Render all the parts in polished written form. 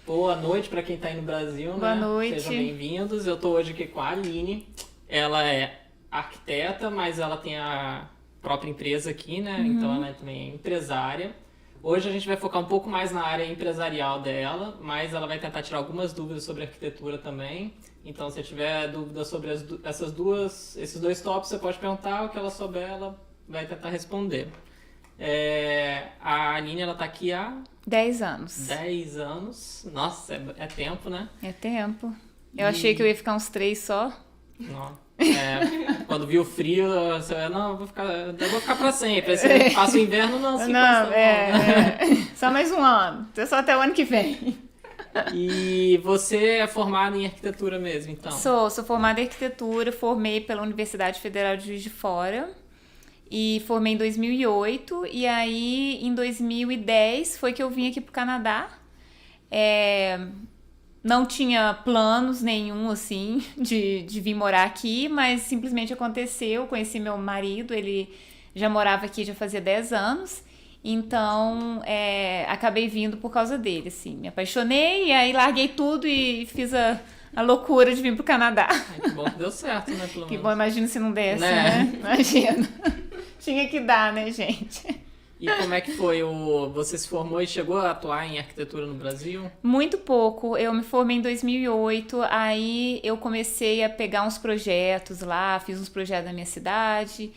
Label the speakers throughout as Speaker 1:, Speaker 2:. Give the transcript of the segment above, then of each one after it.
Speaker 1: Boa noite para quem está aí no Brasil,
Speaker 2: Boa
Speaker 1: né?
Speaker 2: noite.
Speaker 1: Sejam bem-vindos. Eu estou hoje aqui com a Aline. Ela é arquiteta, mas ela tem a própria empresa aqui, né? Então ela também é empresária. Hoje a gente vai focar um pouco mais na área empresarial dela, mas ela vai tentar tirar algumas dúvidas sobre arquitetura também. Então, se tiver dúvidas sobre esses dois tópicos, você pode perguntar. O que ela souber, ela vai tentar responder. A Aline, ela tá aqui há
Speaker 2: 10 anos.
Speaker 1: 10 anos. Nossa, é tempo, né?
Speaker 2: É tempo. Eu achei que eu ia ficar uns 3 só.
Speaker 1: Não. Quando viu o frio, você vai, não, eu vou ficar pra sempre. Aí você passa o inverno, não, se
Speaker 2: Não, só mais um ano. Só até o ano que vem.
Speaker 1: E você é formada em arquitetura mesmo, então?
Speaker 2: Sou formada em arquitetura, formei pela Universidade Federal de Juiz de Fora. E formei em 2008, e aí em 2010 foi que eu vim aqui pro Canadá. Não tinha planos nenhum, assim, de vir morar aqui, mas simplesmente aconteceu. Conheci meu marido, ele já morava aqui, já fazia 10 anos. Então, acabei vindo por causa dele, assim. Me apaixonei, e aí larguei tudo e fiz a loucura de vir pro Canadá.
Speaker 1: Que bom que deu certo, né, pelo
Speaker 2: Que
Speaker 1: menos.
Speaker 2: bom, imagina se não desse, né? Imagina. Tinha que dar, né, gente?
Speaker 1: E como é que foi? Você se formou e chegou a atuar em arquitetura no Brasil?
Speaker 2: Muito pouco. Eu me formei em 2008, aí eu comecei a pegar uns projetos lá, fiz uns projetos na minha cidade,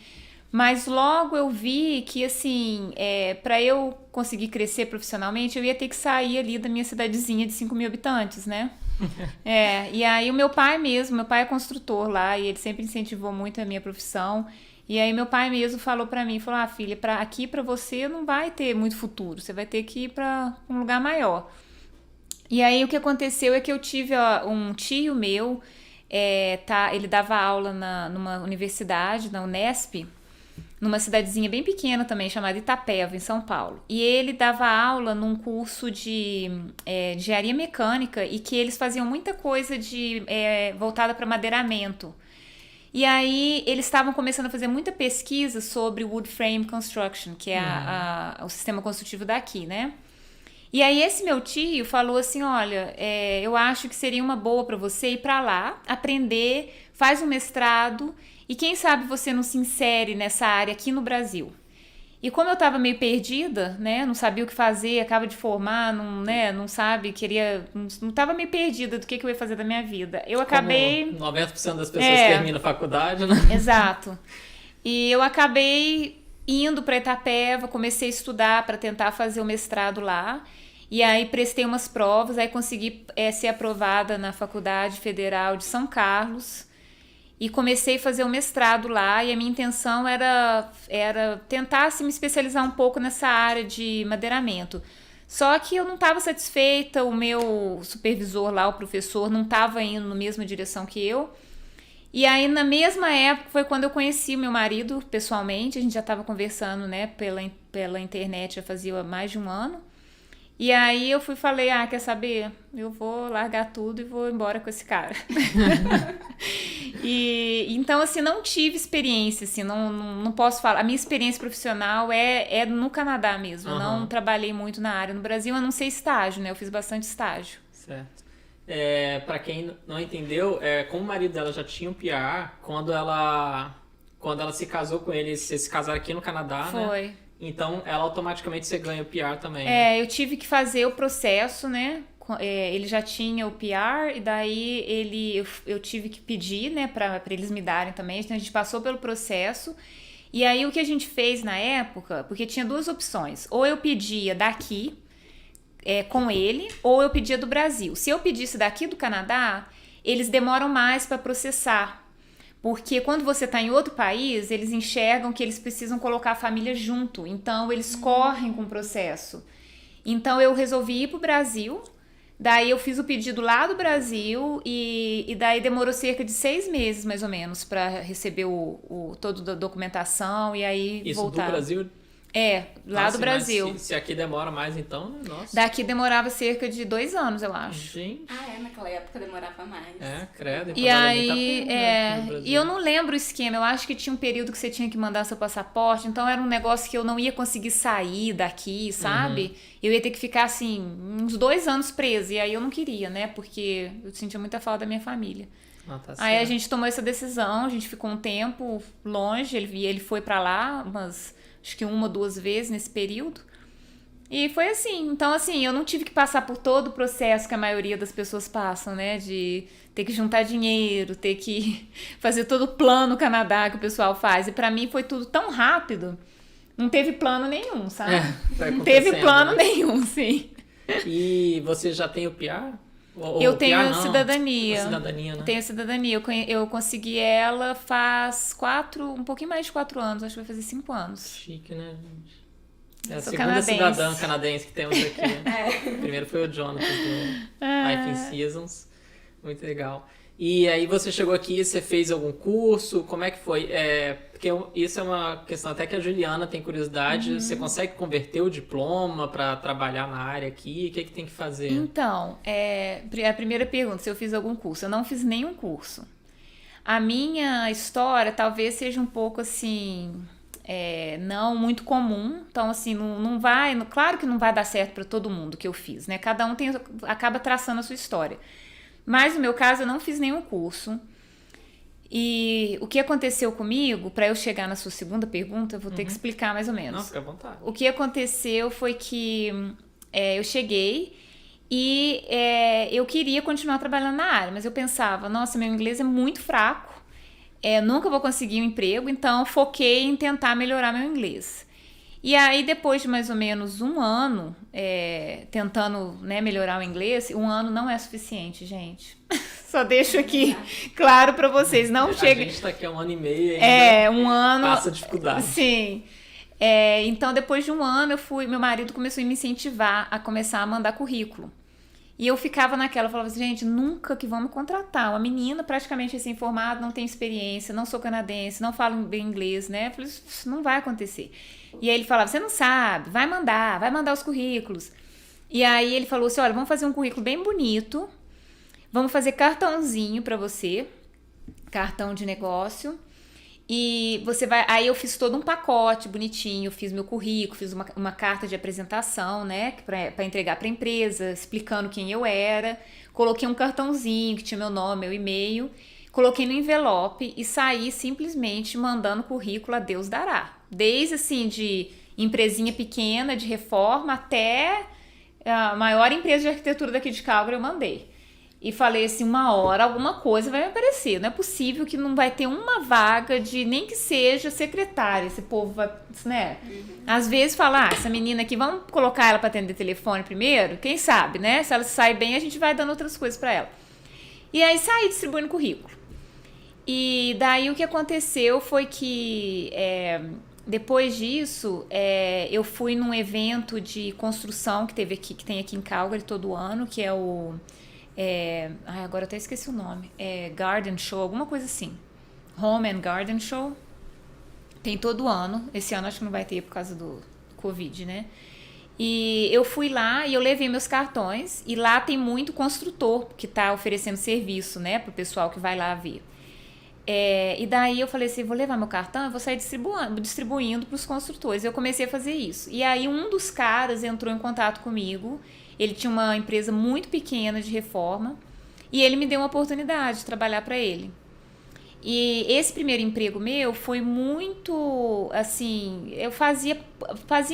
Speaker 2: mas logo eu vi que, assim, para eu conseguir crescer profissionalmente, eu ia ter que sair ali da minha cidadezinha de 5 mil habitantes, né? E aí o meu pai é construtor lá, e ele sempre incentivou muito a minha profissão. E aí meu pai mesmo falou pra mim, falou, filha, aqui pra você não vai ter muito futuro, você vai ter que ir pra um lugar maior. E aí o que aconteceu é que eu tive um tio meu, ele dava aula numa universidade, na Unesp, numa cidadezinha bem pequena também, chamada Itapeva, em São Paulo. E ele dava aula num curso de engenharia mecânica, e que eles faziam muita coisa voltada para madeiramento. E aí eles estavam começando a fazer muita pesquisa sobre wood frame construction, que é o sistema construtivo daqui, né? E aí esse meu tio falou assim, olha, eu acho que seria uma boa para você ir para lá, aprender, faz um mestrado, e quem sabe você não se insere nessa área aqui no Brasil. E como eu tava meio perdida, né, não sabia o que fazer, acaba de formar, não sabe, não tava meio perdida do que eu ia fazer da minha vida. Eu acabei...
Speaker 1: Como 90% das pessoas terminam a faculdade, né?
Speaker 2: Exato. E eu acabei indo para Itapeva, comecei a estudar para tentar fazer o mestrado lá. E aí prestei umas provas, aí consegui ser aprovada na Faculdade Federal de São Carlos. E comecei a fazer o mestrado lá, e a minha intenção era tentar assim, me especializar um pouco nessa área de madeiramento. Só que eu não estava satisfeita, o meu supervisor lá, o professor, não estava indo na mesma direção que eu. E aí, na mesma época, foi quando eu conheci o meu marido pessoalmente, a gente já estava conversando, né, pela internet já fazia mais de um ano. E aí eu falei, quer saber? Eu vou largar tudo e vou embora com esse cara. E então, assim, não tive experiência, assim, não posso falar. A minha experiência profissional é no Canadá mesmo. Eu não trabalhei muito na área. No Brasil, eu não sei estágio, né? Eu fiz bastante estágio.
Speaker 1: Certo. Pra quem não entendeu, como o marido dela já tinha um PR, quando ela se casou com ele, vocês se casaram aqui no Canadá, né?
Speaker 2: Foi.
Speaker 1: Então, ela automaticamente você ganha o PR também.
Speaker 2: Eu tive que fazer o processo, né? Ele já tinha o PR, e daí eu tive que pedir, né, pra eles me darem também. Então a gente passou pelo processo. E aí o que a gente fez na época, porque tinha duas opções. Ou eu pedia daqui, com ele, ou eu pedia do Brasil. Se eu pedisse daqui do Canadá, eles demoram mais para processar. Porque quando você está em outro país, eles enxergam que eles precisam colocar a família junto. Então, eles correm com o processo. Então, eu resolvi ir para o Brasil. Daí, eu fiz o pedido lá do Brasil. E daí, demorou cerca de 6 meses, mais ou menos, para receber toda a documentação. E aí,
Speaker 1: Isso
Speaker 2: voltar.
Speaker 1: do Brasil?
Speaker 2: Lá
Speaker 1: Nossa,
Speaker 2: do Brasil.
Speaker 1: Mas se aqui demora mais, então, né? Nossa.
Speaker 2: Daqui demorava cerca de 2 anos, eu acho.
Speaker 1: Gente.
Speaker 3: Naquela época demorava mais.
Speaker 1: Credo.
Speaker 2: E aí,
Speaker 1: no
Speaker 2: e eu não lembro o esquema, eu acho que tinha um período que você tinha que mandar seu passaporte, então era um negócio que eu não ia conseguir sair daqui, sabe? Eu ia ter que ficar, assim, uns 2 anos presa, e aí eu não queria, né? Porque eu sentia muita falta da minha família.
Speaker 1: Tá
Speaker 2: aí a gente tomou essa decisão, a gente ficou um tempo longe, ele foi pra lá, acho que 1 ou 2 vezes nesse período. E foi assim. Então, assim, eu não tive que passar por todo o processo que a maioria das pessoas passam, né? De ter que juntar dinheiro, ter que fazer todo o plano Canadá que o pessoal faz. E pra mim foi tudo tão rápido, não teve plano nenhum, sabe? Não teve plano nenhum, sim.
Speaker 1: E você já tem o PR?
Speaker 2: Eu tenho cidadania.
Speaker 1: Cidadania, né?
Speaker 2: Tenho cidadania. Eu consegui ela faz um pouquinho mais de 4 anos. Acho que vai fazer 5 anos.
Speaker 1: Chique, né, gente? É a
Speaker 2: Sou
Speaker 1: segunda
Speaker 2: canadense.
Speaker 1: cidadã canadense que temos aqui. O primeiro foi o Jonathan, do Life in Seasons. Muito legal. E aí você chegou aqui, você fez algum curso? Como é que foi? Porque isso é uma questão até que a Juliana tem curiosidade. Você consegue converter o diploma para trabalhar na área aqui? O que tem que fazer?
Speaker 2: Então, a primeira pergunta, se eu fiz algum curso. Eu não fiz nenhum curso. A minha história talvez seja um pouco assim... não muito comum, então assim, não vai, claro que não vai dar certo para todo mundo que eu fiz, né? Cada um acaba traçando a sua história. Mas no meu caso eu não fiz nenhum curso. E o que aconteceu comigo, para eu chegar na sua segunda pergunta, eu vou ter que explicar mais ou menos.
Speaker 1: Não, fica à vontade.
Speaker 2: O que aconteceu foi que eu cheguei e eu queria continuar trabalhando na área, mas eu pensava, nossa, meu inglês é muito fraco. Nunca vou conseguir um emprego, então foquei em tentar melhorar meu inglês. E aí, depois de mais ou menos 1 ano tentando, né, melhorar o inglês, 1 ano não é suficiente, gente. Só deixo aqui claro pra vocês. Não chega.
Speaker 1: A gente tá aqui há 1 ano e meio e ainda
Speaker 2: 1 ano.
Speaker 1: passa dificuldade.
Speaker 2: Sim. Então, depois de 1 ano, meu marido começou a me incentivar a começar a mandar currículo. E eu ficava naquela, eu falava assim, gente, nunca que vão me contratar. Uma menina praticamente recém-formada, não tem experiência, não sou canadense, não falo bem inglês, né? Eu falei, isso não vai acontecer. E aí ele falava, você não sabe, vai mandar os currículos. E aí ele falou assim, olha, vamos fazer um currículo bem bonito, vamos fazer cartãozinho pra você, cartão de negócio. E você vai. Aí eu fiz todo um pacote bonitinho, fiz meu currículo, fiz uma carta de apresentação, né? Para entregar para a empresa, explicando quem eu era. Coloquei um cartãozinho que tinha meu nome, meu e-mail. Coloquei no envelope e saí simplesmente mandando currículo a Deus dará. Desde assim, de empresinha pequena, de reforma, até a maior empresa de arquitetura daqui de Calgary eu mandei. E falei assim, 1 hora alguma coisa vai me aparecer. Não é possível que não vai ter uma vaga de nem que seja secretária. Esse povo vai, né? Às vezes fala, essa menina aqui, vamos colocar ela para atender telefone primeiro? Quem sabe, né? Se ela sai bem, a gente vai dando outras coisas para ela. E aí saí distribuindo currículo. E daí o que aconteceu foi que depois disso eu fui num evento de construção que tem aqui em Calgary todo ano, que é o... agora eu até esqueci o nome. Garden Show, alguma coisa assim. Home and Garden Show. Tem todo ano. Esse ano acho que não vai ter por causa do Covid, né? E eu fui lá e eu levei meus cartões. E lá tem muito construtor que tá oferecendo serviço, né? Pro pessoal que vai lá ver. E daí eu falei assim, vou levar meu cartão, eu vou sair distribuindo pros construtores. Eu comecei a fazer isso. E aí um dos caras entrou em contato comigo. Ele tinha uma empresa muito pequena de reforma e ele me deu uma oportunidade de trabalhar para ele. E esse primeiro emprego meu foi muito, assim, eu fazia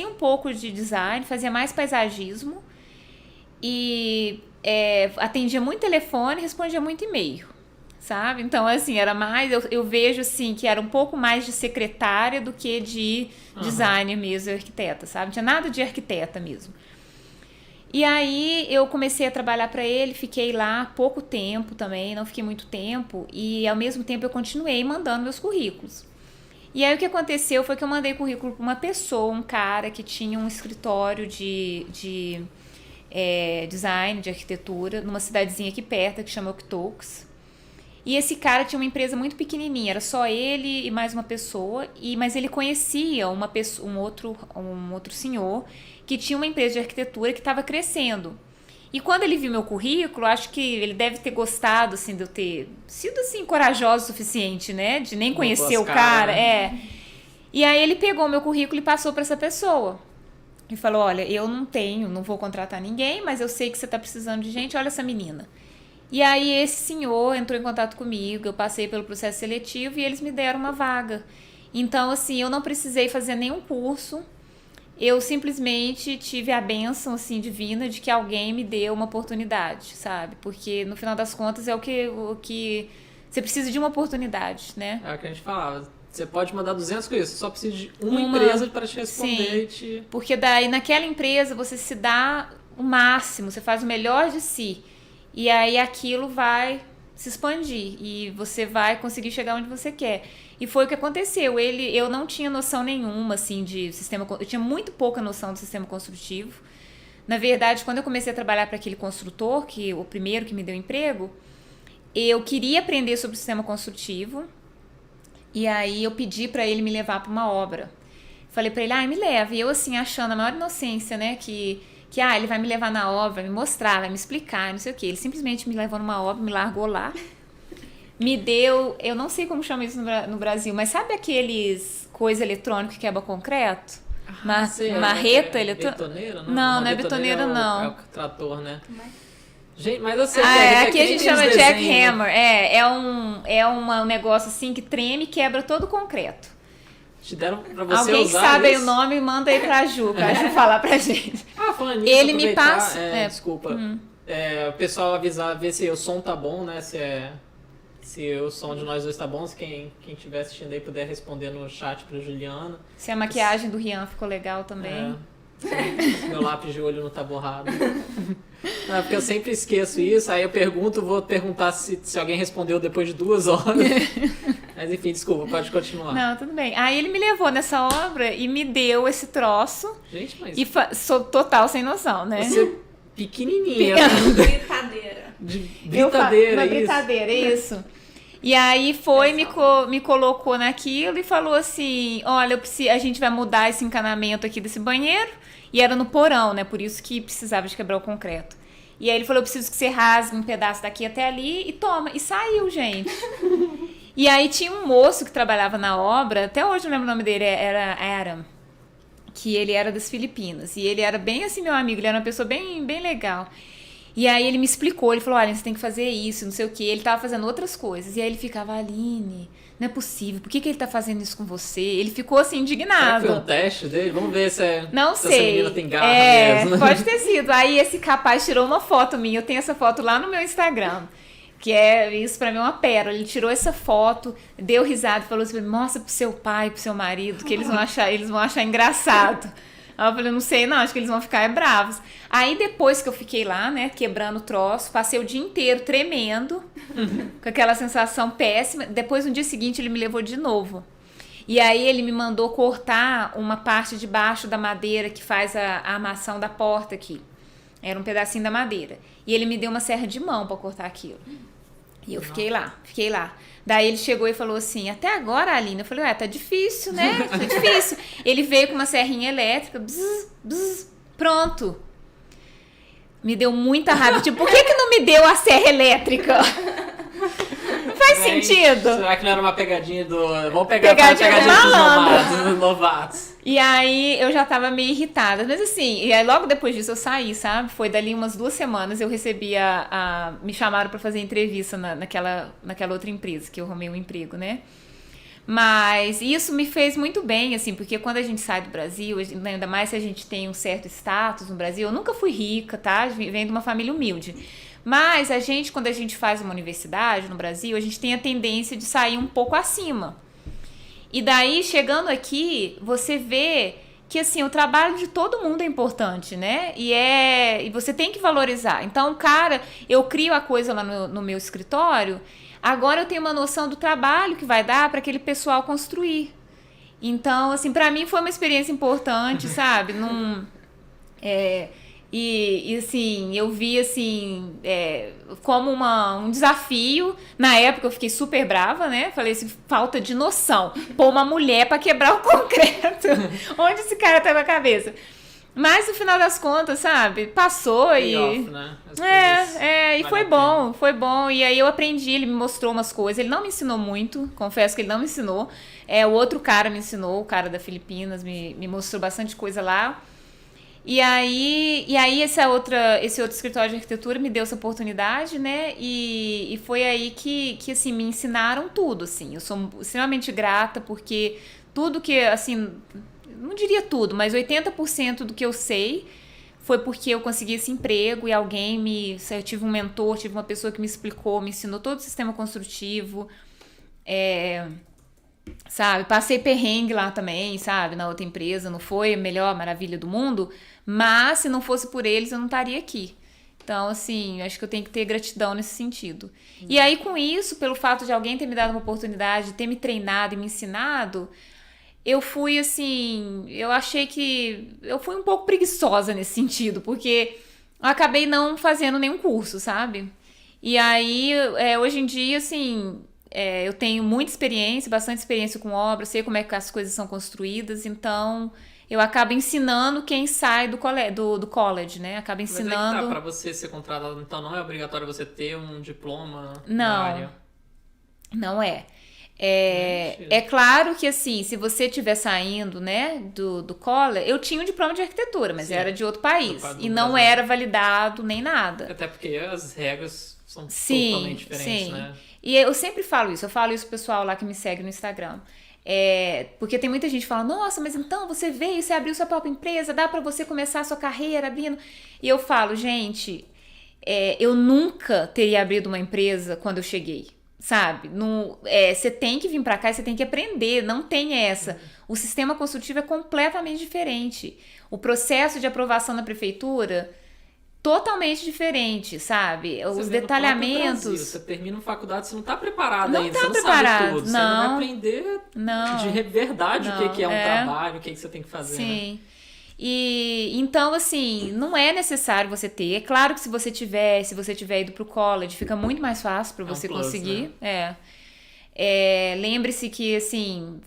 Speaker 2: um pouco de design, fazia mais paisagismo e atendia muito telefone, respondia muito e-mail, sabe? Então, assim, era mais, eu vejo, assim, que era um pouco mais de secretária do que de designer mesmo, arquiteta, sabe? Não tinha nada de arquiteta mesmo. E aí eu comecei a trabalhar para ele, fiquei lá pouco tempo também, não fiquei muito tempo, e ao mesmo tempo eu continuei mandando meus currículos. E aí o que aconteceu foi que eu mandei currículo para uma pessoa, um cara que tinha um escritório de design, de arquitetura, numa cidadezinha aqui perto, que chama Okotoks. E esse cara tinha uma empresa muito pequenininha, era só ele e mais uma pessoa, mas ele conhecia um outro senhor que tinha uma empresa de arquitetura que estava crescendo. E quando ele viu meu currículo, acho que ele deve ter gostado, assim, de eu ter sido, assim, corajoso o suficiente, né? De nem conhecer o cara, né? E aí ele pegou meu currículo e passou para essa pessoa. E falou, olha, eu não vou contratar ninguém, mas eu sei que você tá precisando de gente, olha essa menina. E aí esse senhor entrou em contato comigo, eu passei pelo processo seletivo e eles me deram uma vaga. Então, assim, eu não precisei fazer nenhum curso, eu simplesmente tive a bênção, assim, divina de que alguém me deu uma oportunidade, sabe? Porque, no final das contas, é o que você precisa de uma oportunidade, né?
Speaker 1: É o que a gente falava. Você pode mandar 200 coisas, você só precisa de uma empresa para te responder.
Speaker 2: Sim, porque daí naquela empresa você se dá o máximo, você faz o melhor de si. E aí aquilo vai se expandir e você vai conseguir chegar onde você quer. E foi o que aconteceu. Eu não tinha noção nenhuma, assim, de sistema... Eu tinha muito pouca noção do sistema construtivo. Na verdade, quando eu comecei a trabalhar para aquele construtor, o primeiro que me deu emprego, eu queria aprender sobre o sistema construtivo. E aí eu pedi para ele me levar para uma obra. Falei para ele, me leva. E eu, assim, achando a maior inocência, né, que ele vai me levar na obra, me mostrar, vai me explicar, não sei o quê. Ele simplesmente me levou numa obra, me largou lá. Me deu, eu não sei como chama isso no Brasil, mas sabe aqueles coisa eletrônica que quebra concreto? Marreta eletrônica?
Speaker 1: Betoneira?
Speaker 2: Não é betoneira, não.
Speaker 1: É o trator, né? Gente, mas eu sei
Speaker 2: aqui a gente chama jackhammer. É um negócio assim que treme e quebra todo o concreto.
Speaker 1: Te deram pra você
Speaker 2: Alguém
Speaker 1: usar
Speaker 2: que sabe
Speaker 1: isso?
Speaker 2: aí o nome, manda aí pra Ju, pra Ju falar pra gente.
Speaker 1: Falando nisso,
Speaker 2: ele me passa...
Speaker 1: Desculpa. O pessoal avisar, ver se o som tá bom, né? Se o som de nós dois tá bom, se quem estiver assistindo aí puder responder no chat pra Juliana.
Speaker 2: Se a maquiagem do Rian ficou legal também.
Speaker 1: Meu lápis de olho não tá borrado. Não, porque eu sempre esqueço isso, aí eu vou perguntar se alguém respondeu depois de 2 horas. Mas enfim, desculpa, pode continuar.
Speaker 2: Não, tudo bem. Aí ele me levou nessa obra e me deu esse troço.
Speaker 1: Gente, mas...
Speaker 2: E sou total sem noção, né?
Speaker 1: Você pequenininha.
Speaker 3: Britadeira.
Speaker 1: Britadeira,
Speaker 2: uma britadeira, isso. E aí me colocou naquilo e falou assim, olha, a gente vai mudar esse encanamento aqui desse banheiro. E era no porão, né? Por isso que precisava de quebrar o concreto. E aí ele falou, eu preciso que você rasgue um pedaço daqui até ali e toma. E saiu, gente. E aí tinha um moço que trabalhava na obra, até hoje eu não lembro o nome dele, era Adam, que ele era das Filipinas. E ele era bem assim, meu amigo, ele era uma pessoa bem, bem legal. E aí ele me explicou, ele falou, olha, você tem que fazer isso, não sei o quê. Ele tava fazendo outras coisas. E aí ele ficava, Aline, não é possível, por que ele tá fazendo isso com você? Ele ficou assim, indignado.
Speaker 1: Será que foi um teste dele? Vamos ver se essa menina tem garra mesmo.
Speaker 2: Pode ter sido. Aí esse rapaz tirou uma foto minha, eu tenho essa foto lá no meu Instagram. Que isso pra mim é uma pérola. Ele tirou essa foto, deu risada e falou assim, mostra pro seu pai, pro seu marido, que eles vão achar engraçado. Aí eu falei, não sei não, acho que eles vão ficar bravos. Aí depois que eu fiquei lá, né, quebrando o troço, passei o dia inteiro tremendo, com aquela sensação péssima. Depois, no dia seguinte, ele me levou de novo. E aí ele me mandou cortar uma parte de baixo da madeira que faz a armação da porta aqui. Era um pedacinho da madeira. E ele me deu uma serra de mão pra cortar aquilo. E eu fiquei lá. Daí ele chegou e falou assim, até agora, Aline? Eu falei, tá difícil, né? Tá difícil. Ele veio com uma serrinha elétrica, pronto. Me deu muita raiva. Tipo, por que não me deu a serra elétrica? Não faz sentido.
Speaker 1: Será que não era uma pegadinha do... Vamos pegar a pegadinha dos novatos.
Speaker 2: E aí eu já tava meio irritada. Mas assim, e aí logo depois disso eu saí, sabe? Foi dali umas 2 semanas eu recebi me chamaram pra fazer entrevista naquela outra empresa, que eu arrumei um emprego, né? Mas isso me fez muito bem, assim, porque quando a gente sai do Brasil, ainda mais se a gente tem um certo status no Brasil, eu nunca fui rica, tá? Venho de uma família humilde. Mas quando a gente faz uma universidade no Brasil, a gente tem a tendência de sair um pouco acima. E daí, chegando aqui, você vê que, assim, o trabalho de todo mundo é importante, né? E você tem que valorizar. Então, cara, eu crio a coisa lá no meu escritório, agora eu tenho uma noção do trabalho que vai dar para aquele pessoal construir. Então, assim, para mim foi uma experiência importante, sabe? E assim, eu vi assim, como um desafio. Na época eu fiquei super brava, né? Falei assim, falta de noção. Pôr uma mulher pra quebrar o concreto. Onde esse cara tá com a cabeça? Mas no final das contas, sabe? Passou
Speaker 1: Payoff,
Speaker 2: e.
Speaker 1: né? As coisas
Speaker 2: E
Speaker 1: valem
Speaker 2: foi
Speaker 1: a
Speaker 2: bom, foi bom. E aí eu aprendi, ele me mostrou umas coisas. Ele não me ensinou muito, confesso que ele não me ensinou. O outro cara me ensinou, o cara da Filipinas, me mostrou bastante coisa lá. E aí esse outro escritório de arquitetura me deu essa oportunidade, né? E foi aí que assim, me ensinaram tudo, assim. Eu sou extremamente grata porque tudo que, assim, não diria tudo, mas 80% do que eu sei foi porque eu consegui esse emprego e eu tive um mentor, tive uma pessoa que me explicou, me ensinou todo o sistema construtivo, sabe? Passei perrengue lá também, sabe? Na outra empresa, não foi a melhor maravilha do mundo, mas se não fosse por eles eu não estaria aqui. Então, assim, acho que eu tenho que ter gratidão nesse sentido. E aí, com isso, pelo fato de alguém ter me dado uma oportunidade, ter me treinado e me ensinado, eu fui, assim, eu achei que eu fui um pouco preguiçosa nesse sentido, porque eu acabei não fazendo nenhum curso, sabe? E aí, hoje em dia, assim, eu tenho muita experiência, bastante experiência com obra, sei como é que as coisas são construídas, então eu acabo ensinando quem sai do college, né? Acabo
Speaker 1: Mas
Speaker 2: ensinando.
Speaker 1: pra você ser contratado, então não é obrigatório você ter um diploma na
Speaker 2: Não,
Speaker 1: área?
Speaker 2: não é. É claro que, assim, se você estiver saindo, né, do college, eu tinha um diploma de arquitetura, mas
Speaker 1: Sim,
Speaker 2: era de outro país.
Speaker 1: do
Speaker 2: E não
Speaker 1: Brasil.
Speaker 2: era validado nem nada.
Speaker 1: Até porque as regras são
Speaker 2: Sim,
Speaker 1: totalmente diferentes,
Speaker 2: sim.
Speaker 1: né?
Speaker 2: E eu sempre falo isso, eu falo isso pro pessoal lá que me segue no Instagram. Porque tem muita gente que fala, nossa, mas então você veio, você abriu sua própria empresa, dá pra você começar a sua carreira abrindo. E eu falo, gente, eu nunca teria abrido uma empresa quando eu cheguei, sabe? Você tem que vir pra cá e você tem que aprender, não tem essa. O sistema construtivo é completamente diferente. O processo de aprovação na prefeitura, totalmente diferente, sabe?
Speaker 1: Você
Speaker 2: Os
Speaker 1: vê no próprio Brasil,
Speaker 2: detalhamentos.
Speaker 1: você termina uma faculdade, você não tá preparado
Speaker 2: Não
Speaker 1: ainda,
Speaker 2: tá
Speaker 1: você não
Speaker 2: preparado,
Speaker 1: sabe tudo. Você ainda vai
Speaker 2: não.
Speaker 1: aprender
Speaker 2: Não.
Speaker 1: de verdade o
Speaker 2: Não,
Speaker 1: que é um trabalho, o que você tem que fazer, né?
Speaker 2: Sim. E então, assim, não é necessário você ter. É claro que se você tiver ido pro college, fica muito mais fácil para
Speaker 1: um
Speaker 2: você
Speaker 1: plus,
Speaker 2: conseguir.
Speaker 1: né?
Speaker 2: Lembre-se que, assim,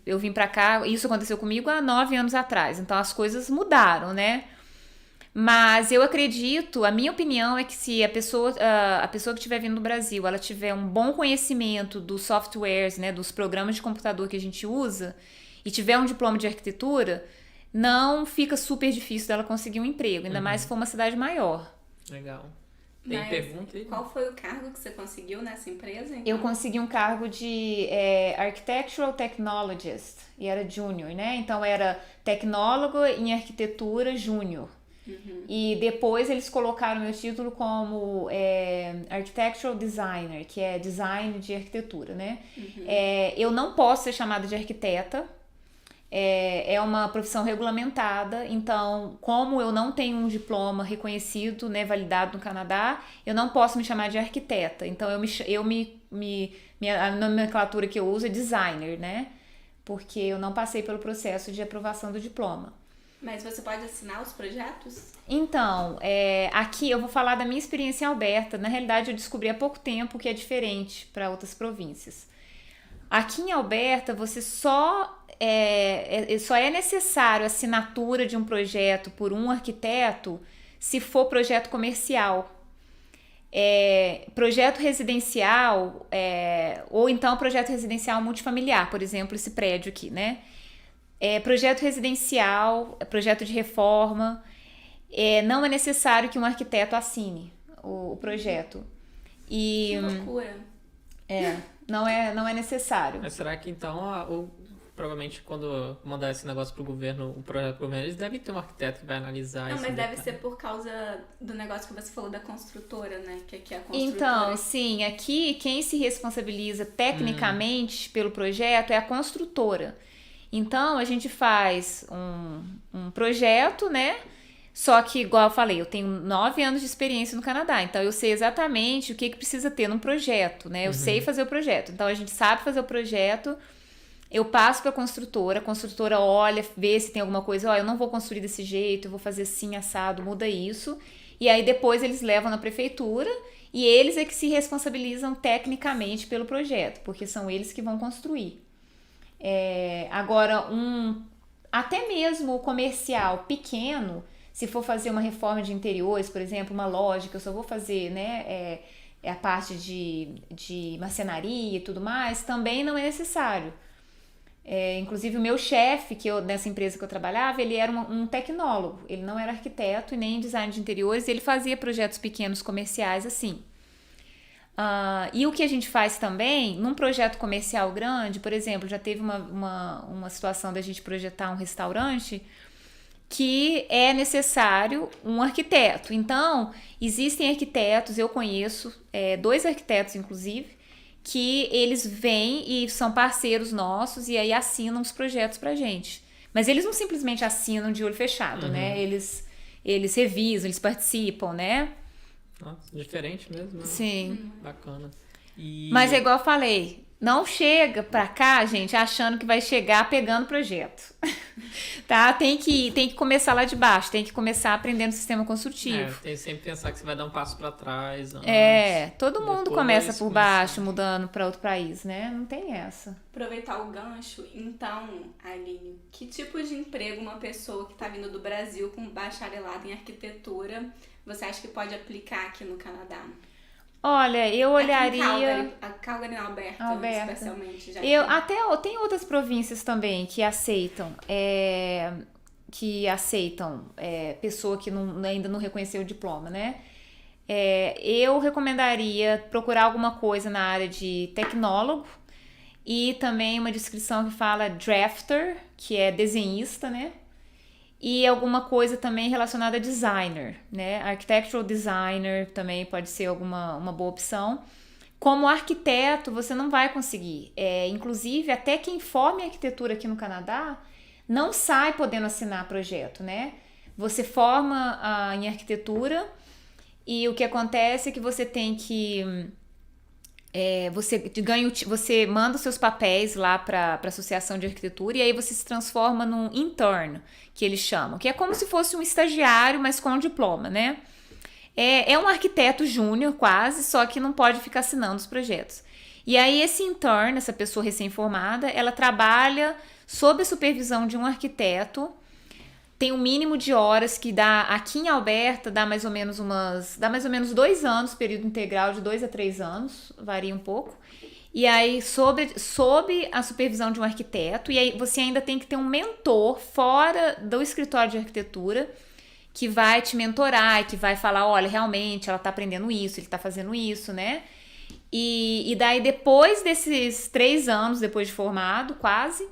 Speaker 2: eu vim pra cá, isso aconteceu comigo há 9 anos atrás, então as coisas mudaram, né? Mas eu acredito, a minha opinião é que se a pessoa que estiver vindo do Brasil, ela tiver um bom conhecimento dos softwares, né, dos programas de computador que a gente usa, e tiver um diploma de arquitetura, não fica super difícil dela conseguir um emprego, ainda mais se for uma cidade maior.
Speaker 1: Legal. Tem
Speaker 3: Mas
Speaker 1: pergunta aí?
Speaker 3: qual foi o cargo que você conseguiu nessa empresa? Então?
Speaker 2: Eu consegui um cargo de Architectural Technologist, e era júnior, né? Então era tecnólogo em arquitetura júnior. E depois eles colocaram meu título como Architectural Designer, que é design de arquitetura, né? Eu não posso ser chamada de arquiteta, é uma profissão regulamentada, então, como eu não tenho um diploma reconhecido, né, validado no Canadá, eu não posso me chamar de arquiteta. Então, a nomenclatura que eu uso é designer, né? Porque eu não passei pelo processo de aprovação do diploma.
Speaker 3: Mas você pode assinar os projetos?
Speaker 2: Então, aqui eu vou falar da minha experiência em Alberta. Na realidade, eu descobri há pouco tempo que é diferente para outras províncias. Aqui em Alberta, você só é necessário a assinatura de um projeto por um arquiteto se for projeto comercial. Projeto residencial, ou então projeto residencial multifamiliar, por exemplo, esse prédio aqui, né? Projeto residencial, projeto de reforma, não é necessário que um arquiteto assine o projeto.
Speaker 3: Que loucura.
Speaker 2: Não é necessário.
Speaker 1: Mas será que então, provavelmente quando mandar esse negócio pro governo, o projeto pro governo, eles devem ter um arquiteto que vai analisar isso.
Speaker 3: Não, mas deve ser por causa do negócio que você falou da construtora, né? Que aqui é a construtora.
Speaker 2: Então, sim, aqui quem se responsabiliza tecnicamente pelo projeto é a construtora. Então, a gente faz um projeto, né? Só que, igual eu falei, eu tenho 9 anos de experiência no Canadá, então eu sei exatamente o que precisa ter num projeto, né? Eu sei fazer o projeto. Então, a gente sabe fazer o projeto, Eu passo para a construtora olha, vê se tem alguma coisa, ó, eu não vou construir desse jeito, eu vou fazer assim, assado, muda isso. E aí depois eles levam na prefeitura e eles é que se responsabilizam tecnicamente pelo projeto, porque são eles que vão construir. Agora, até mesmo o comercial pequeno, se for fazer uma reforma de interiores, por exemplo, uma loja que eu só vou fazer, né, a parte de marcenaria e tudo mais, também não é necessário. Inclusive o meu chefe, nessa empresa que eu trabalhava, ele era um tecnólogo, ele não era arquiteto e nem design de interiores, ele fazia projetos pequenos comerciais assim. E o que a gente faz também, num projeto comercial grande, por exemplo, já teve uma situação da gente projetar um restaurante que é necessário um arquiteto. Então, existem arquitetos, eu conheço 2 arquitetos inclusive, que eles vêm e são parceiros nossos e aí assinam os projetos pra gente. Mas eles não simplesmente assinam de olho fechado, né? Eles revisam, eles participam, né?
Speaker 1: Nossa, diferente mesmo, né?
Speaker 2: Sim.
Speaker 1: Bacana.
Speaker 2: Mas é igual eu falei, não chega pra cá, gente, achando que vai chegar pegando projeto. Tá? Tem que começar lá de baixo, tem que começar aprendendo sistema construtivo.
Speaker 1: Tem que sempre pensar que você vai dar um passo pra trás.
Speaker 2: Todo mundo começa por baixo, mudando pra outro país, né? Não tem essa.
Speaker 3: Aproveitar o gancho, então, Aline, que tipo de emprego uma pessoa que tá vindo do Brasil com bacharelado em arquitetura, você acha que pode aplicar aqui no Canadá?
Speaker 2: Olha, eu olharia...
Speaker 3: Calgary, Alberta, especialmente.
Speaker 2: Tem outras províncias também que aceitam, pessoa que ainda não reconheceu o diploma, né? Eu recomendaria procurar alguma coisa na área de tecnólogo e também uma descrição que fala drafter, que é desenhista, né? E alguma coisa também relacionada a designer, né? Architectural designer também pode ser uma boa opção. Como arquiteto, você não vai conseguir. Inclusive, até quem forma em arquitetura aqui no Canadá não sai podendo assinar projeto, né? Você forma em arquitetura e o que acontece é que você tem que... Você manda os seus papéis lá para a Associação de Arquitetura e aí você se transforma num intern, que eles chamam, que é como se fosse um estagiário, mas com um diploma, né? É um arquiteto júnior quase, só que não pode ficar assinando os projetos. E aí esse intern, essa pessoa recém-formada, ela trabalha sob a supervisão de um arquiteto, tem um mínimo de horas que dá, aqui em Alberta, dá mais ou menos 2 anos, período integral de 2 a 3 anos, varia um pouco. E aí, sob a supervisão de um arquiteto, e aí você ainda tem que ter um mentor fora do escritório de arquitetura, que vai te mentorar e que vai falar, olha, realmente ela tá aprendendo isso, ele tá fazendo isso, né? E daí, depois desses 3 anos, depois de formado, quase...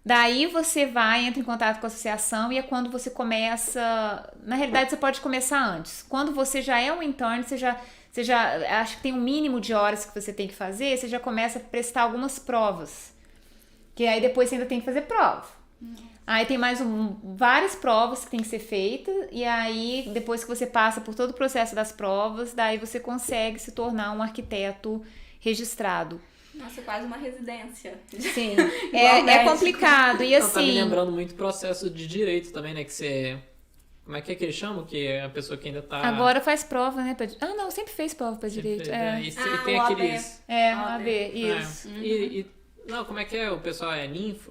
Speaker 2: Daí você entra em contato com a associação e é quando você começa... Na realidade, você pode começar antes. Quando você já é um intern, você já acha que tem um mínimo de horas que você tem que fazer, você já começa a prestar algumas provas. Que aí depois você ainda tem que fazer prova. Aí tem mais várias provas que tem que ser feitas e aí depois que você passa por todo o processo das provas, daí você consegue se tornar um arquiteto registrado.
Speaker 3: Nossa, quase uma residência.
Speaker 2: Sim, é complicado. E assim...
Speaker 1: Tá me lembrando muito o processo de direito também, né? Que você... Como é que eles chamam? Que é a pessoa que ainda tá...
Speaker 2: Agora faz prova, né? Não, sempre fez prova pra direito.
Speaker 1: E tem aqueles...
Speaker 2: OAB, isso.
Speaker 1: Não, como é que é? O pessoal ninfo...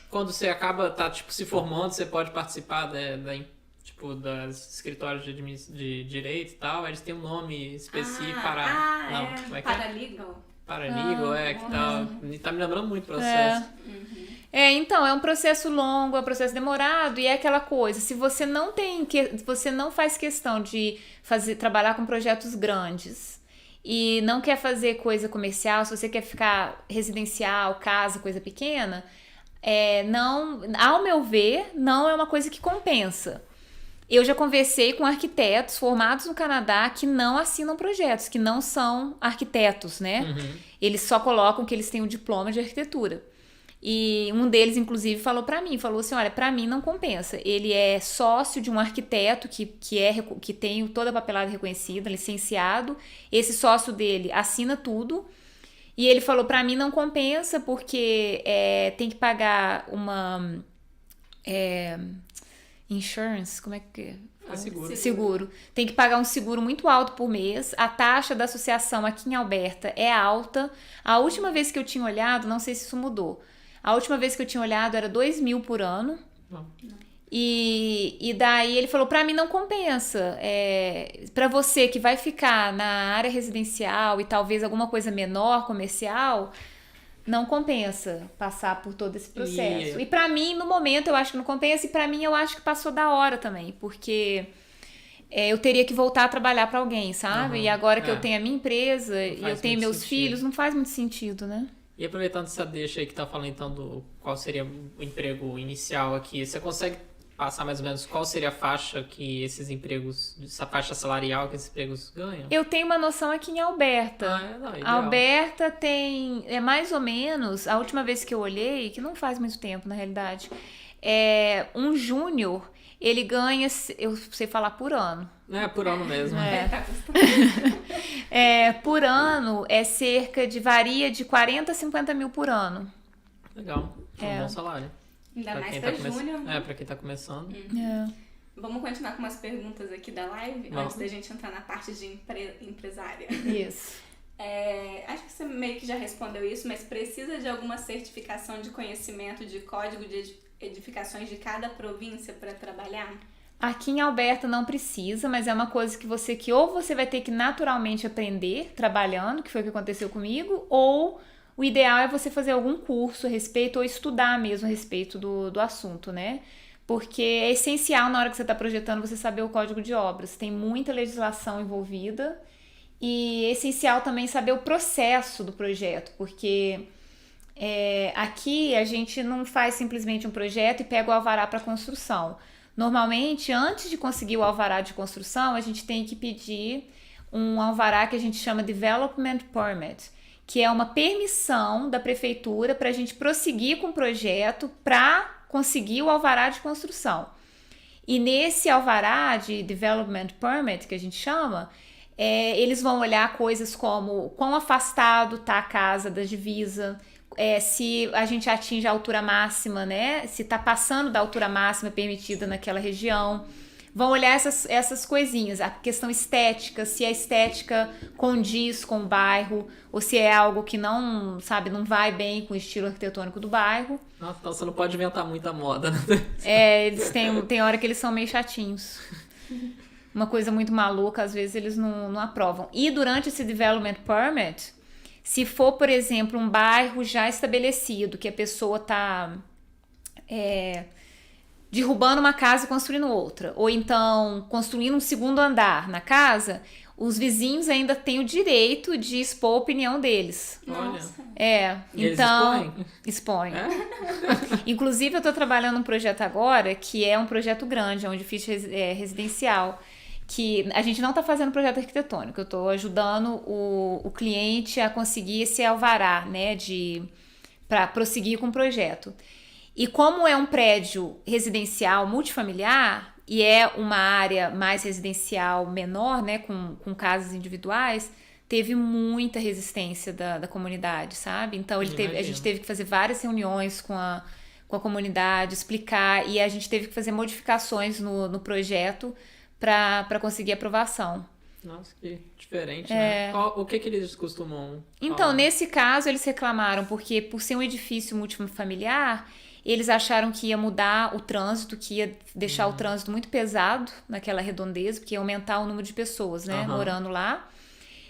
Speaker 1: Quando você acaba, tipo, se formando, você pode participar das escritórios de direito e tal, eles têm um nome específico como é que
Speaker 3: Paralegal.
Speaker 1: Paralegal, que tá me lembrando muito o processo.
Speaker 2: Então, é um processo longo, é um processo demorado e é aquela coisa, se você você não faz questão de trabalhar com projetos grandes e não quer fazer coisa comercial, se você quer ficar residencial, casa, coisa pequena, não, ao meu ver, não é uma coisa que compensa. Eu já conversei com arquitetos formados no Canadá que não assinam projetos, que não são arquitetos, né? Eles só colocam que eles têm um diploma de arquitetura. E um deles, inclusive, falou assim, olha, pra mim não compensa. Ele é sócio de um arquiteto que tem toda a papelada reconhecida, licenciado. Esse sócio dele assina tudo. E ele falou, pra mim não compensa, porque tem que pagar uma insurance, como é que
Speaker 1: É seguro.
Speaker 2: Seguro. Tem que pagar um seguro muito alto por mês. A taxa da associação aqui em Alberta é alta. A última vez que eu tinha olhado, não sei se isso mudou. A última vez que eu tinha olhado era 2.000 por ano.
Speaker 1: Não.
Speaker 2: E daí ele falou, pra mim não compensa. Pra você que vai ficar na área residencial e talvez alguma coisa menor, comercial, não compensa passar por todo esse processo. E pra mim, no momento, eu acho que não compensa. E pra mim, eu acho que passou da hora também. Porque eu teria que voltar a trabalhar pra alguém, sabe? E agora que eu tenho a minha empresa e eu tenho meus filhos, não faz muito sentido, né?
Speaker 1: E aproveitando essa deixa aí que tá falando então do qual seria o emprego inicial aqui, você consegue passar mais ou menos qual seria a faixa que esses empregos, essa faixa salarial que esses empregos ganham?
Speaker 2: Eu tenho uma noção aqui em Alberta. Alberta tem, mais ou menos, a última vez que eu olhei, que não faz muito tempo na realidade, um júnior, ele ganha, eu sei falar por ano.
Speaker 1: Por ano mesmo.
Speaker 2: Por ano varia de 40 a 50 mil por ano.
Speaker 1: Legal, um bom salário.
Speaker 3: Ainda mais pra júnior.
Speaker 1: Pra quem tá começando.
Speaker 3: Vamos continuar com umas perguntas aqui da live, antes da gente entrar na parte de empresária.
Speaker 2: Isso.
Speaker 3: Acho que você meio que já respondeu isso, mas precisa de alguma certificação de conhecimento de código de edificações de cada província para trabalhar?
Speaker 2: Aqui em Alberta não precisa, mas é uma coisa que ou você vai ter que naturalmente aprender trabalhando, que foi o que aconteceu comigo, ou o ideal é você fazer algum curso a respeito ou estudar mesmo a respeito do assunto, né? Porque é essencial na hora que você está projetando você saber o código de obras. Tem muita legislação envolvida e é essencial também saber o processo do projeto, porque aqui a gente não faz simplesmente um projeto e pega o alvará para construção. Normalmente, antes de conseguir o alvará de construção, a gente tem que pedir um alvará que a gente chama Development Permit, que é uma permissão da prefeitura para a gente prosseguir com o projeto para conseguir o alvará de construção. E nesse alvará de Development Permit, que a gente chama, eles vão olhar coisas como quão afastado está a casa da divisa, se a gente atinge a altura máxima, né? Se está passando da altura máxima permitida naquela região. Vão olhar essas coisinhas, a questão estética, se a estética condiz com o bairro, ou se é algo que não vai bem com o estilo arquitetônico do bairro.
Speaker 1: Nossa, então você não pode inventar muita moda, né?
Speaker 2: Eles tem hora que eles são meio chatinhos. Uma coisa muito maluca, às vezes eles não aprovam. E durante esse Development Permit, se for, por exemplo, um bairro já estabelecido, que a pessoa está derrubando uma casa e construindo outra, ou então construindo um segundo andar na casa, os vizinhos ainda têm o direito de expor a opinião deles.
Speaker 3: Nossa.
Speaker 2: Então expõem. Inclusive eu estou trabalhando num projeto agora que é um projeto grande, é um edifício residencial, que a gente não está fazendo projeto arquitetônico, eu estou ajudando o cliente a conseguir esse alvará, né, para prosseguir com o projeto. E como é um prédio residencial multifamiliar e é uma área mais residencial menor, né, com casas individuais, teve muita resistência da comunidade, sabe? Então a gente teve que fazer várias reuniões com a comunidade, explicar, e a gente teve que fazer modificações no projeto para conseguir aprovação.
Speaker 1: Nossa, que diferente, né? O que eles costumam
Speaker 2: Então,
Speaker 1: falar?
Speaker 2: Nesse caso, eles reclamaram porque, por ser um edifício multifamiliar, eles acharam que ia mudar o trânsito, que ia deixar o trânsito muito pesado naquela redondeza, porque ia aumentar o número de pessoas, né, morando lá.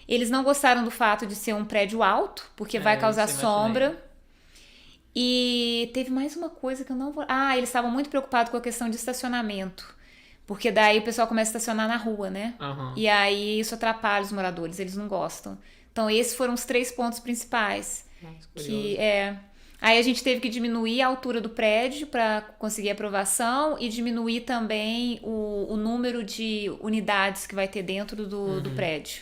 Speaker 2: Eles não gostaram do fato de ser um prédio alto, porque vai causar sombra. E teve mais uma coisa que eu não vou... eles estavam muito preocupados com a questão de estacionamento. Porque daí o pessoal começa a estacionar na rua, né? E aí isso atrapalha os moradores, eles não gostam. Então esses foram os 3 pontos principais.
Speaker 1: Nossa,
Speaker 2: Aí a gente teve que diminuir a altura do prédio para conseguir aprovação e diminuir também o número de unidades que vai ter dentro do prédio.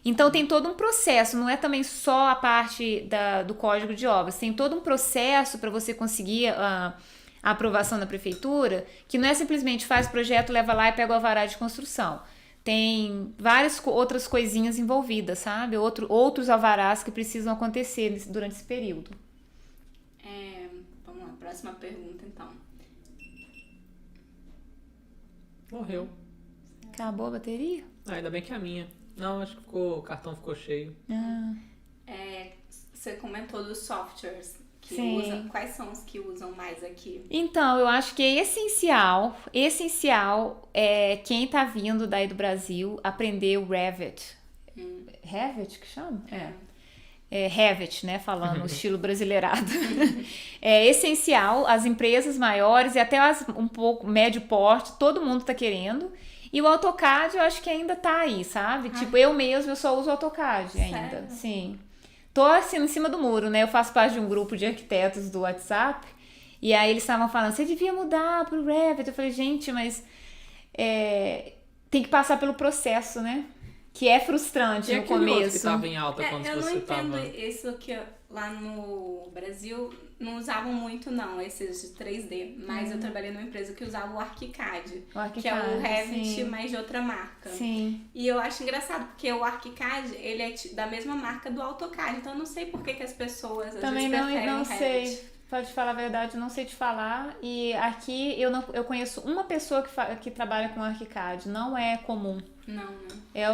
Speaker 2: Então tem todo um processo, não é também só a parte do código de obras, tem todo um processo para você conseguir a aprovação da prefeitura, que não é simplesmente faz o projeto, leva lá e pega o alvará de construção. tem várias outras coisinhas envolvidas, sabe? Outros alvarás que precisam acontecer durante esse período.
Speaker 3: Vamos lá, próxima pergunta, então.
Speaker 1: Morreu.
Speaker 2: Acabou a bateria?
Speaker 1: Ainda bem que é a minha. Não, acho que o cartão ficou cheio.
Speaker 3: Você comentou dos softwares que
Speaker 2: Sim.
Speaker 3: usam. Quais são os que usam mais aqui?
Speaker 2: Então, eu acho que é essencial é quem tá vindo daí do Brasil aprender o Revit. Revit que chama? Revit, né? Falando estilo brasileirado. É essencial, as empresas maiores e até um pouco médio porte, todo mundo tá querendo. E o AutoCAD eu acho que ainda tá aí, sabe? Tipo, eu só uso o AutoCAD ainda.
Speaker 3: Sério?
Speaker 2: Sim. Tô assim em cima do muro, né? Eu faço parte de um grupo de arquitetos do WhatsApp. E aí eles estavam falando, você devia mudar pro Revit. Eu falei, gente, mas tem que passar pelo processo, né? Que é frustrante no
Speaker 1: aquele outro que
Speaker 2: começo.
Speaker 1: tava em alta quando
Speaker 3: Eu não
Speaker 1: você
Speaker 3: entendo
Speaker 1: tava...
Speaker 3: isso que lá no Brasil não usavam muito, não, esses de 3D. Mas eu trabalhei numa empresa que usava o ArchiCAD.
Speaker 2: O ArchiCAD,
Speaker 3: que é o Revit,
Speaker 2: sim.
Speaker 3: mas de outra marca.
Speaker 2: Sim.
Speaker 3: E eu acho engraçado, porque o ArchiCAD, ele é da mesma marca do AutoCAD. Então eu não sei por que as pessoas às
Speaker 2: Também
Speaker 3: vezes preferem
Speaker 2: não
Speaker 3: o Revit.
Speaker 2: sei. Pra te falar a verdade, eu não sei te falar. E aqui eu conheço uma pessoa que trabalha com ArchiCAD. Não é comum.
Speaker 3: Não.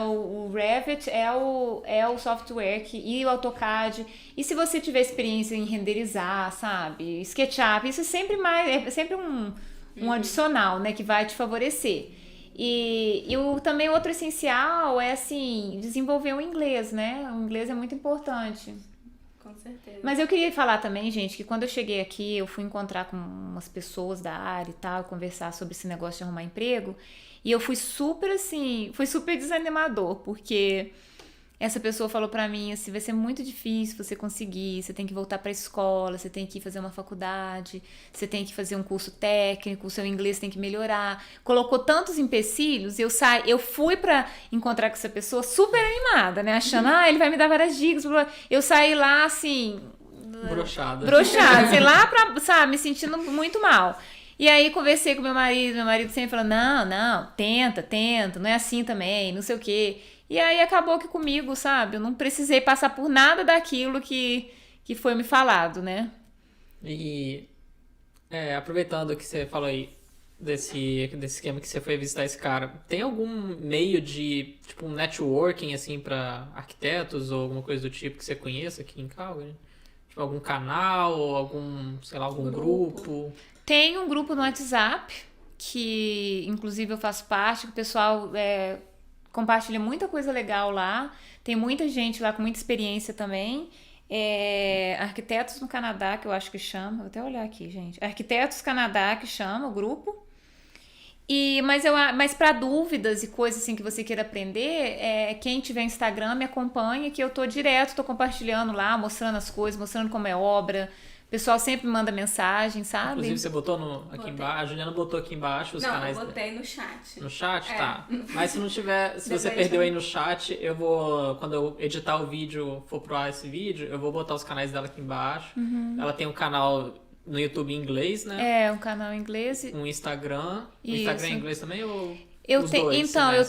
Speaker 2: O Revit é o software e o AutoCAD. E se você tiver experiência em renderizar, sabe? SketchUp, isso é sempre um adicional, né? Que vai te favorecer. E também outro essencial é, assim, desenvolver o inglês, né? O inglês é muito importante.
Speaker 3: Com certeza.
Speaker 2: Mas eu queria falar também, gente, que quando eu cheguei aqui, eu fui encontrar com umas pessoas da área e tal, conversar sobre esse negócio de arrumar emprego, e eu fui super desanimador, porque essa pessoa falou pra mim assim, vai ser muito difícil você conseguir, você tem que voltar pra escola, você tem que fazer uma faculdade, você tem que fazer um curso técnico, o seu inglês tem que melhorar. Colocou tantos empecilhos, eu fui pra encontrar com essa pessoa super animada, né, achando, ele vai me dar várias dicas, blá, blá. Eu saí lá assim...
Speaker 1: Broxada,
Speaker 2: sei lá, me sentindo muito mal. E aí conversei com meu marido sempre falou, não, tenta, não é assim também, não sei o quê. E aí acabou que comigo, sabe, eu não precisei passar por nada daquilo que foi me falado, né?
Speaker 1: E aproveitando que você falou aí desse esquema que você foi visitar esse cara, tem algum meio de, tipo, um networking, assim, pra arquitetos ou alguma coisa do tipo que você conheça aqui em Calgary? Tipo, algum canal ou algum grupo?
Speaker 2: Tem um grupo no WhatsApp, que inclusive eu faço parte, que o pessoal compartilha muita coisa legal lá. Tem muita gente lá com muita experiência também. Arquitetos no Canadá, que eu acho que chama. Vou até olhar aqui, gente. Arquitetos Canadá, que chama o grupo. Mas para dúvidas e coisas assim que você queira aprender, quem tiver Instagram me acompanha, que eu tô compartilhando lá, mostrando as coisas, mostrando como é obra. O pessoal sempre manda mensagem, sabe?
Speaker 1: Inclusive, você botou aqui embaixo. A Juliana botou aqui embaixo os canais.
Speaker 3: Não, eu botei no chat.
Speaker 1: No chat? Tá. Mas se não tiver, se você perdeu aí no chat, quando eu editar o vídeo, for pro ar esse vídeo, eu vou botar os canais dela aqui embaixo. Ela tem um canal no YouTube em inglês, né?
Speaker 2: Um canal em inglês.
Speaker 1: Um Instagram. O
Speaker 2: Isso.
Speaker 1: Instagram em inglês também ou...
Speaker 2: Eu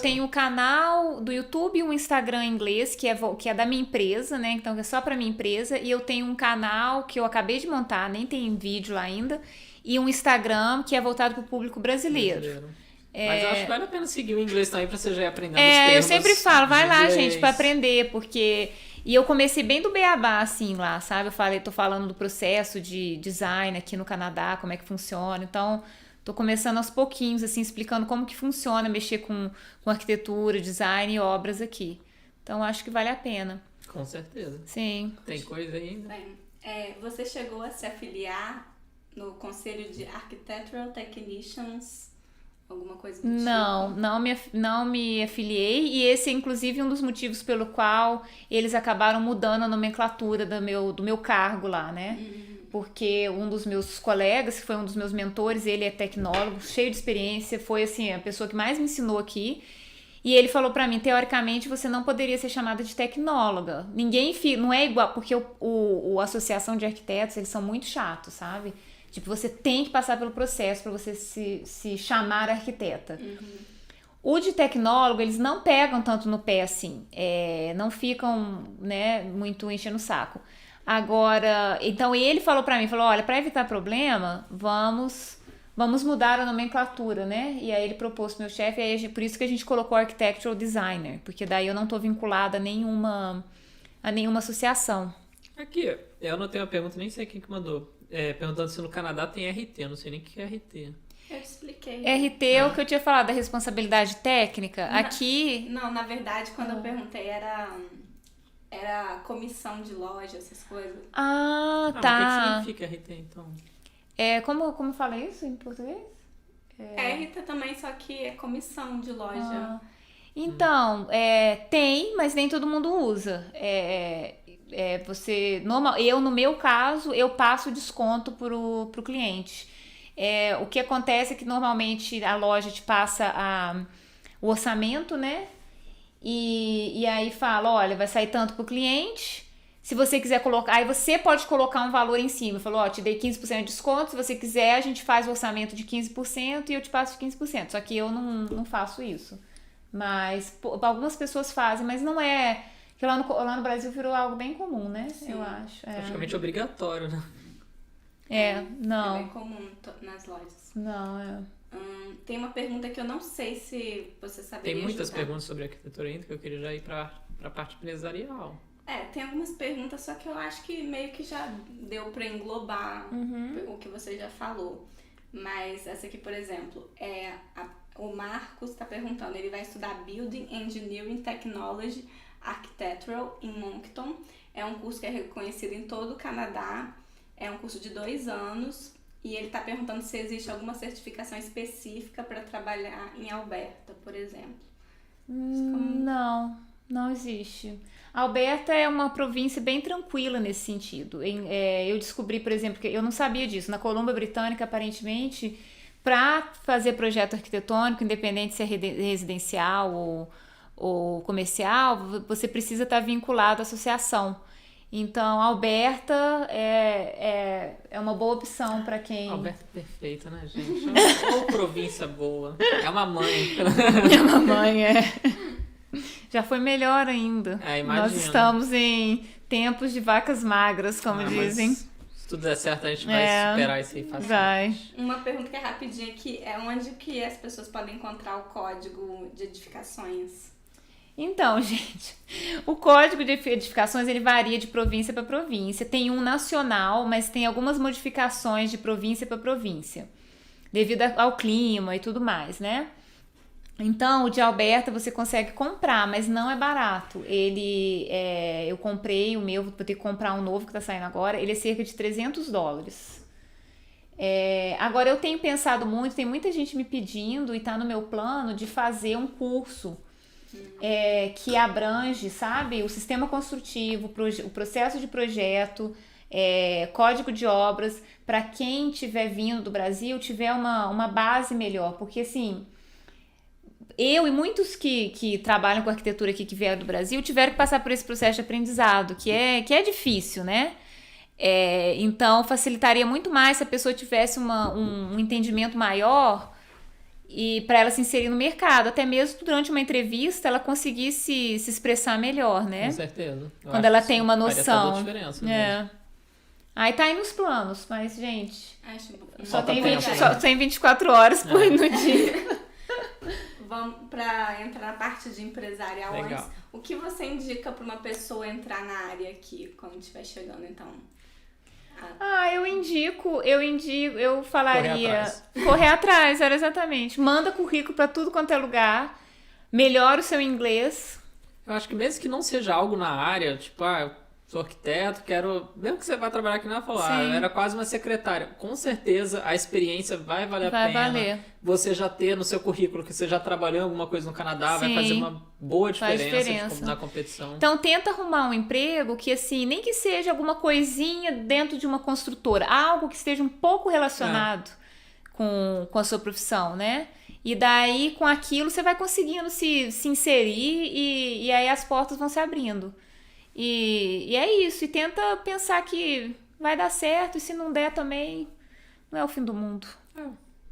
Speaker 2: tenho um canal do YouTube e um Instagram em inglês, que é da minha empresa, né? Então é só pra minha empresa. E eu tenho um canal que eu acabei de montar, nem tem vídeo lá ainda. E um Instagram que é voltado pro público brasileiro.
Speaker 1: Mas eu acho que vale a pena seguir o inglês também pra você já ir aprendendo os termos.
Speaker 2: Eu sempre falo, vai lá,
Speaker 1: inglês.
Speaker 2: gente, pra aprender, porque... E eu comecei bem do beabá, assim, lá, sabe? Tô falando do processo de design aqui no Canadá, como é que funciona. Então... Tô começando aos pouquinhos, assim, explicando como que funciona mexer com arquitetura, design e obras aqui. Então, acho que vale a pena.
Speaker 1: Com certeza.
Speaker 2: Sim.
Speaker 1: Tem coisa aí ainda?
Speaker 3: Você chegou a se afiliar no Conselho de Architectural Technicians? Alguma coisa do tipo?
Speaker 2: Não me afiliei. E esse é, inclusive, um dos motivos pelo qual eles acabaram mudando a nomenclatura do meu cargo lá, né? Porque um dos meus colegas, que foi um dos meus mentores, ele é tecnólogo, cheio de experiência, foi assim, a pessoa que mais me ensinou aqui. E ele falou pra mim, teoricamente, você não poderia ser chamada de tecnóloga. Não é igual, porque a Associação de Arquitetos, eles são muito chatos, sabe? Tipo, você tem que passar pelo processo pra você se chamar arquiteta. O de tecnólogo, eles não pegam tanto no pé assim, não ficam, né, muito enchendo o saco. Agora, então ele falou pra mim, olha, pra evitar problema, vamos mudar a nomenclatura, né? E aí ele propôs pro meu chefe, e aí por isso que a gente colocou Architectural Designer, porque daí eu não tô vinculada a nenhuma associação.
Speaker 1: Aqui, eu não tenho uma pergunta, nem sei quem que mandou. Perguntando se no Canadá tem RT, eu não sei nem o que é RT.
Speaker 3: Eu te expliquei.
Speaker 2: RT é o que eu tinha falado, da responsabilidade técnica. Aqui...
Speaker 3: Não, na verdade, quando eu perguntei, era comissão de loja, essas coisas.
Speaker 2: Ah,
Speaker 1: Mas o
Speaker 2: tá.
Speaker 1: que significa RT, então?
Speaker 2: Como fala isso em português?
Speaker 3: RT também, só que é comissão de loja.
Speaker 2: Então, tem, mas nem todo mundo usa. Eu, no meu caso, eu passo desconto pro cliente. O que acontece é que normalmente a loja te passa o orçamento, né? E aí fala, olha, vai sair tanto pro cliente. Se você quiser colocar, aí você pode colocar um valor em cima. Falou, te dei 15% de desconto. Se você quiser, a gente faz o orçamento de 15% e eu te passo 15%. Só que eu não faço isso. Mas algumas pessoas fazem, mas não é... Porque lá no Brasil virou algo bem comum, né? Sim. Eu acho.
Speaker 1: Praticamente obrigatório, né?
Speaker 2: Não.
Speaker 3: É bem comum nas lojas.
Speaker 2: Não,
Speaker 3: tem uma pergunta que eu não sei se você saberia
Speaker 1: Tem muitas
Speaker 3: ajudar.
Speaker 1: perguntas sobre arquitetura ainda que eu queria já ir pra parte empresarial.
Speaker 3: Tem algumas perguntas, só que eu acho que meio que já deu pra englobar o que você já falou. Mas essa aqui, por exemplo, o Marcos está perguntando, ele vai estudar Building Engineering Technology Architectural em Moncton. É um curso que é reconhecido em todo o Canadá. É um curso de 2 anos. E ele está perguntando se existe alguma certificação específica para trabalhar em Alberta, por exemplo.
Speaker 2: Não existe. Alberta é uma província bem tranquila nesse sentido. Eu descobri, por exemplo, que eu não sabia disso. Na Colômbia Britânica, aparentemente, para fazer projeto arquitetônico, independente se é residencial ou comercial, você precisa estar vinculado à associação. Então, Alberta é uma boa opção para quem...
Speaker 1: Alberta é perfeita, né, gente? Ou província boa. É uma mãe.
Speaker 2: É uma mãe, Já foi melhor ainda.
Speaker 1: Imagina.
Speaker 2: Nós estamos em tempos de vacas magras, como dizem.
Speaker 1: Mas se tudo der certo, a gente vai superar isso aí facilmente.
Speaker 2: Vai.
Speaker 3: Uma pergunta que é rapidinha aqui, onde que as pessoas podem encontrar o código de edificações?
Speaker 2: Então, gente, o código de edificações ele varia de província para província. Tem um nacional, mas tem algumas modificações de província para província, devido ao clima e tudo mais, né? Então, o de Alberta você consegue comprar, mas não é barato. Eu comprei o meu, vou ter que comprar um novo que tá saindo agora, ele é cerca de $300. Agora, eu tenho pensado muito, tem muita gente me pedindo e tá no meu plano de fazer um curso que abrange, sabe, o sistema construtivo, o processo de projeto, código de obras, para quem estiver vindo do Brasil, tiver uma base melhor, porque assim, eu e muitos que trabalham com arquitetura aqui, que vieram do Brasil, tiveram que passar por esse processo de aprendizado, que é difícil, né? Então, facilitaria muito mais se a pessoa tivesse um entendimento maior e para ela se inserir no mercado, até mesmo durante uma entrevista ela conseguisse se expressar melhor, né?
Speaker 1: Com certeza.
Speaker 2: Quando ela tem uma noção.
Speaker 1: Faria toda a diferença mesmo.
Speaker 2: Aí tá aí nos planos, mas, gente, só
Speaker 1: Falta
Speaker 2: tem
Speaker 1: tempo,
Speaker 2: só tem 24 horas no dia.
Speaker 3: Vamos para entrar na parte de empresarial.
Speaker 1: Legal.
Speaker 3: Antes. O que você indica para uma pessoa entrar na área aqui, quando estiver chegando, então?
Speaker 2: Eu falaria correr atrás, era exatamente. Manda currículo pra tudo quanto é lugar, melhora o seu inglês.
Speaker 1: Eu acho que mesmo que não seja algo na área, tipo, eu sou arquiteto, mesmo que você vá trabalhar aqui na falar, eu era quase uma secretária. Com certeza a experiência vai valer a pena.
Speaker 2: Vai valer.
Speaker 1: Você já ter no seu currículo que você já trabalhou em alguma coisa no Canadá, vai fazer uma boa diferença na competição.
Speaker 2: Então tenta arrumar um emprego que assim, nem que seja alguma coisinha dentro de uma construtora, algo que esteja um pouco relacionado com a sua profissão, né? E daí com aquilo você vai conseguindo se inserir e aí as portas vão se abrindo. E é isso, e tenta pensar que vai dar certo, e se não der também, não é o fim do mundo.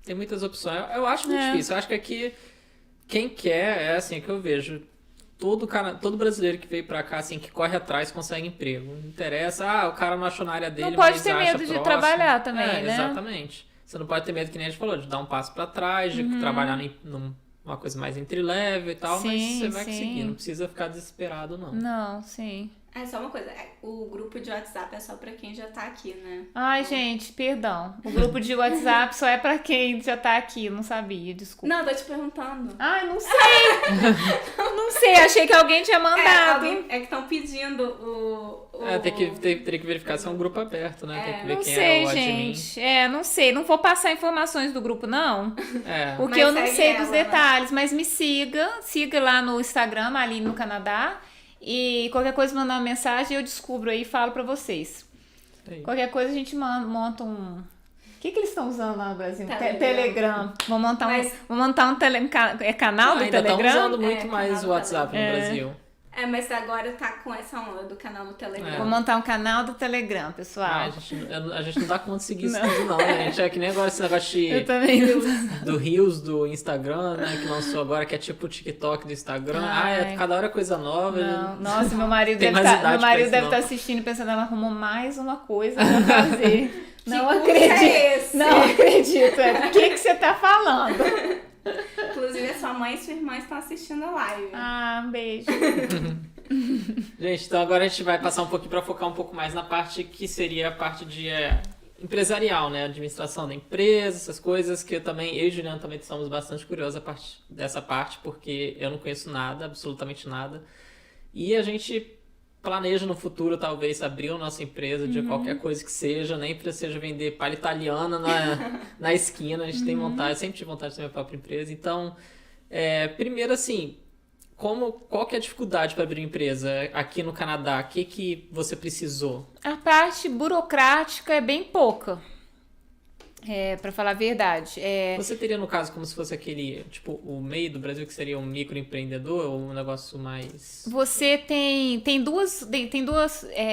Speaker 1: Tem muitas opções. Eu acho muito difícil. Eu acho que aqui quem quer, é assim que eu vejo. Todo brasileiro que veio pra cá, assim, que corre atrás, consegue emprego. Não interessa, o cara não achou na área dele,
Speaker 2: Não pode
Speaker 1: mas
Speaker 2: ter
Speaker 1: acha
Speaker 2: medo de
Speaker 1: próximo.
Speaker 2: trabalhar também, né?
Speaker 1: Exatamente. Você não pode ter medo, que nem a gente falou, de dar um passo pra trás, de trabalhar numa coisa mais entry-level e tal, mas
Speaker 2: Sim,
Speaker 1: você vai
Speaker 2: sim.
Speaker 1: conseguir, não precisa ficar desesperado, não.
Speaker 2: Não, sim.
Speaker 3: É só uma coisa, o grupo de WhatsApp é só pra quem já tá aqui, né?
Speaker 2: Ai, gente, perdão. O grupo de WhatsApp só é pra quem já tá aqui. Não sabia, desculpa.
Speaker 3: Não, tô te perguntando.
Speaker 2: Ai, não sei. Não sei, achei que alguém tinha mandado.
Speaker 3: É que estão pedindo o...
Speaker 1: Teria que verificar se é um grupo aberto, né? Tem que ver
Speaker 2: Não
Speaker 1: quem
Speaker 2: sei,
Speaker 1: é o admin.
Speaker 2: gente. Não sei. Não vou passar informações do grupo, não. Porque
Speaker 3: Mas
Speaker 2: eu não
Speaker 3: segue
Speaker 2: sei dos
Speaker 3: ela, né?
Speaker 2: detalhes. Mas me siga. Siga lá no Instagram, ali no Canadá. E qualquer coisa, mandar uma mensagem, eu descubro aí e falo pra vocês. Qualquer coisa, a gente monta um... O que eles estão usando lá no Brasil? Telegram. Vou montar um canal do Telegram?
Speaker 1: Ainda estão usando muito mais o
Speaker 3: canal do
Speaker 1: WhatsApp no Brasil.
Speaker 3: Mas agora tá com essa onda do canal no Telegram.
Speaker 2: Vou montar um canal do Telegram, pessoal.
Speaker 1: A gente não dá conta de seguir isso tudo, não, né? A gente é que nem agora esse negócio
Speaker 2: Eu também
Speaker 1: do Reels do Instagram, né? Que lançou agora, que é tipo o TikTok do Instagram. Cada hora é coisa nova.
Speaker 2: Não. Nossa, meu marido
Speaker 1: Tem
Speaker 2: deve
Speaker 1: mais idade
Speaker 2: estar assistindo, pensando, ela arrumou mais uma coisa pra fazer. Não
Speaker 3: Que
Speaker 2: acredito.
Speaker 3: curso é esse?
Speaker 2: Não acredito. O que você tá falando?
Speaker 3: Inclusive, a sua mãe e sua irmã estão assistindo a live.
Speaker 2: Um beijo.
Speaker 1: Gente, então agora a gente vai passar um pouquinho para focar um pouco mais na parte que seria a parte de empresarial, né? Administração da empresa, essas coisas que eu e o Juliano também somos bastante curiosos dessa parte, porque eu não conheço nada, absolutamente nada. E a gente planeja no futuro, talvez, abrir a nossa empresa de qualquer coisa que seja, nem que seja vender palha italiana na esquina. A gente tem vontade, sempre tive vontade de ter minha própria empresa. Então, primeiro assim, qual que é a dificuldade para abrir uma empresa aqui no Canadá? O que você precisou?
Speaker 2: A parte burocrática é bem pouca. Pra falar a verdade.
Speaker 1: Você teria, no caso, como se fosse aquele, tipo, o meio do Brasil, que seria um microempreendedor, ou um negócio mais...
Speaker 2: Você tem duas...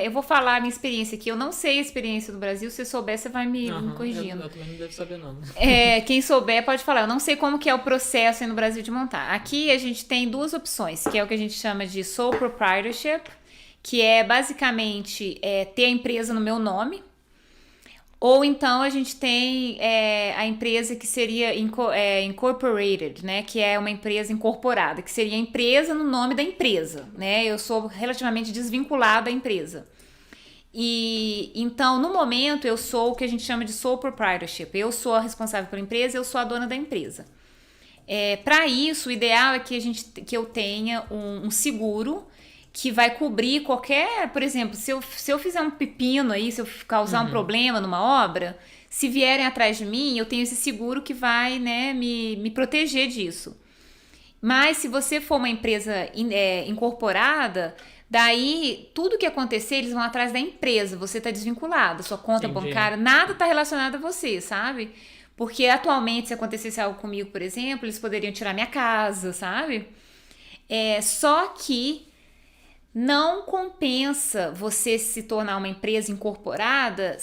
Speaker 2: eu vou falar a minha experiência aqui. Eu não sei a experiência do Brasil. Se souber, você vai me corrigindo.
Speaker 1: Eu também não devo saber, não.
Speaker 2: Quem souber pode falar. Eu não sei como que é o processo aí no Brasil de montar. Aqui a gente tem duas opções, que é o que a gente chama de sole proprietorship, que é basicamente ter a empresa no meu nome. Ou então a gente tem a empresa que seria incorporated, né? Que é uma empresa incorporada, que seria a empresa no nome da empresa, né? Eu sou relativamente desvinculada da empresa. E então, no momento, eu sou o que a gente chama de sole proprietorship. Eu sou a responsável pela empresa, eu sou a dona da empresa. Para isso, o ideal é que eu tenha um seguro que vai cobrir qualquer, por exemplo, se eu fizer um pepino aí, se eu causar um problema numa obra, se vierem atrás de mim, eu tenho esse seguro que vai, né, me proteger disso. Mas se você for uma empresa incorporada, daí tudo que acontecer, eles vão atrás da empresa, você está desvinculado, sua conta bancária, nada está relacionado a você, sabe? Porque atualmente, se acontecesse algo comigo, por exemplo, eles poderiam tirar minha casa, sabe? Só que não compensa você se tornar uma empresa incorporada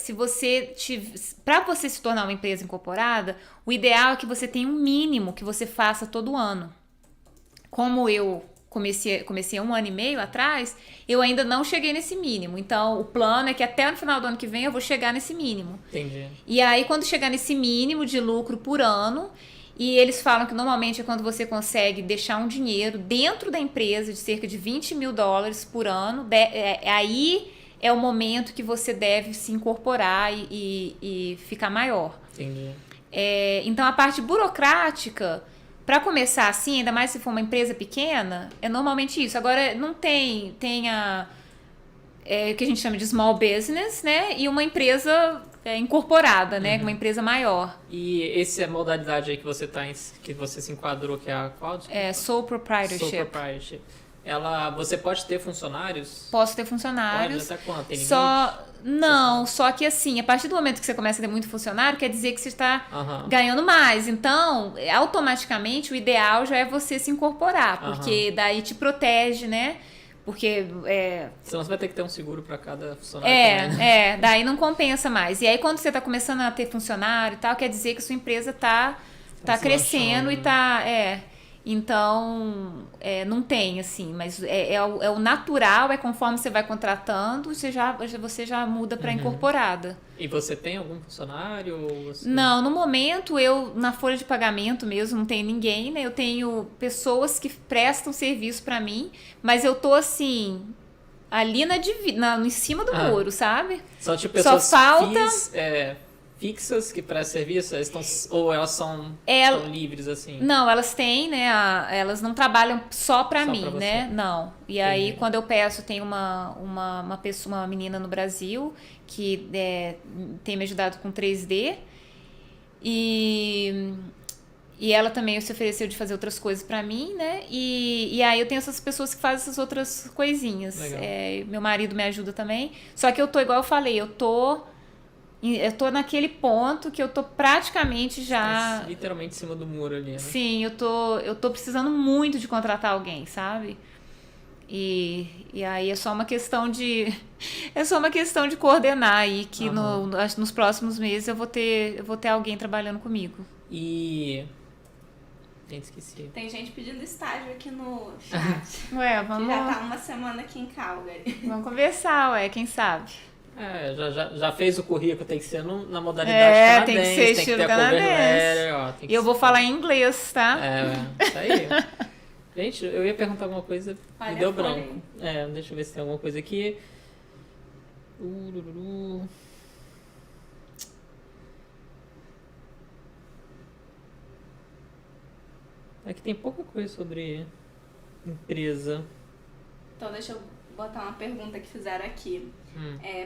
Speaker 2: para você se tornar uma empresa incorporada, o ideal é que você tenha um mínimo que você faça todo ano. Como eu comecei 1 ano e meio atrás, eu ainda não cheguei nesse mínimo. Então, o plano é que até no final do ano que vem eu vou chegar nesse mínimo.
Speaker 1: Entendi.
Speaker 2: E aí, quando chegar nesse mínimo de lucro por ano, e eles falam que normalmente é quando você consegue deixar um dinheiro dentro da empresa de cerca de $20 mil por ano, aí é o momento que você deve se incorporar e ficar maior.
Speaker 1: Entendi.
Speaker 2: Então, a parte burocrática, para começar assim, ainda mais se for uma empresa pequena, é normalmente isso. Agora, não tem o que a gente chama de small business, né? E uma empresa incorporada, né? Uma empresa maior.
Speaker 1: E essa é a modalidade aí que você se enquadrou, que é a qual?
Speaker 2: Sole proprietorship.
Speaker 1: Sole proprietorship. Você pode ter funcionários?
Speaker 2: Posso ter funcionários.
Speaker 1: Pode, até quanto? Tem limite?
Speaker 2: Só que assim, a partir do momento que você começa a ter muito funcionário, quer dizer que você está ganhando mais. Então, automaticamente, o ideal já é você se incorporar, porque daí te protege, né? Porque
Speaker 1: senão você vai ter que ter um seguro para cada funcionário também, né?
Speaker 2: Daí não compensa mais. E aí, quando você está começando a ter funcionário e tal, quer dizer que sua empresa tá crescendo e tá... Então, não tem, assim, mas é o natural, é conforme você vai contratando, você já muda para incorporada.
Speaker 1: E você tem algum funcionário? Ou você...
Speaker 2: Não, no momento, na folha de pagamento mesmo, não tem ninguém, né? Eu tenho pessoas que prestam serviço para mim, mas eu tô, assim, ali em cima do muro, sabe?
Speaker 1: São tipo pessoas
Speaker 2: Só falta...
Speaker 1: fixas que prestam serviço? Ou elas são livres, assim?
Speaker 2: Não, elas têm, né? Elas não trabalham só pra mim,
Speaker 1: pra você.
Speaker 2: né? Não. E aí, quando eu peço, tem uma pessoa, uma menina no Brasil que tem me ajudado com 3D. E ela também se ofereceu de fazer outras coisas pra mim, né? E aí eu tenho essas pessoas que fazem essas outras coisinhas. Meu marido me ajuda também. Só que eu tô, igual eu falei, eu tô naquele ponto que eu tô praticamente já...
Speaker 1: Literalmente em cima do muro ali, né?
Speaker 2: Sim, eu tô precisando muito de contratar alguém, sabe? E aí é só uma questão de coordenar aí, que nos próximos meses eu vou ter alguém trabalhando comigo.
Speaker 1: E... Gente, esqueci.
Speaker 3: Tem gente pedindo estágio aqui no chat.
Speaker 2: Ué, vamos...
Speaker 3: Que já tá uma semana aqui em Calgary.
Speaker 2: Vamos conversar, quem sabe?
Speaker 1: Já fez o currículo, tem que ser na modalidade canadense,
Speaker 2: tem que ser estilo canadense. E eu vou falar em inglês, tá?
Speaker 1: Isso aí. Gente, eu ia perguntar alguma coisa, me deu branco. Deixa eu ver se tem alguma coisa aqui. Aqui tem pouca coisa sobre empresa.
Speaker 3: Então deixa eu botar uma pergunta que fizeram aqui.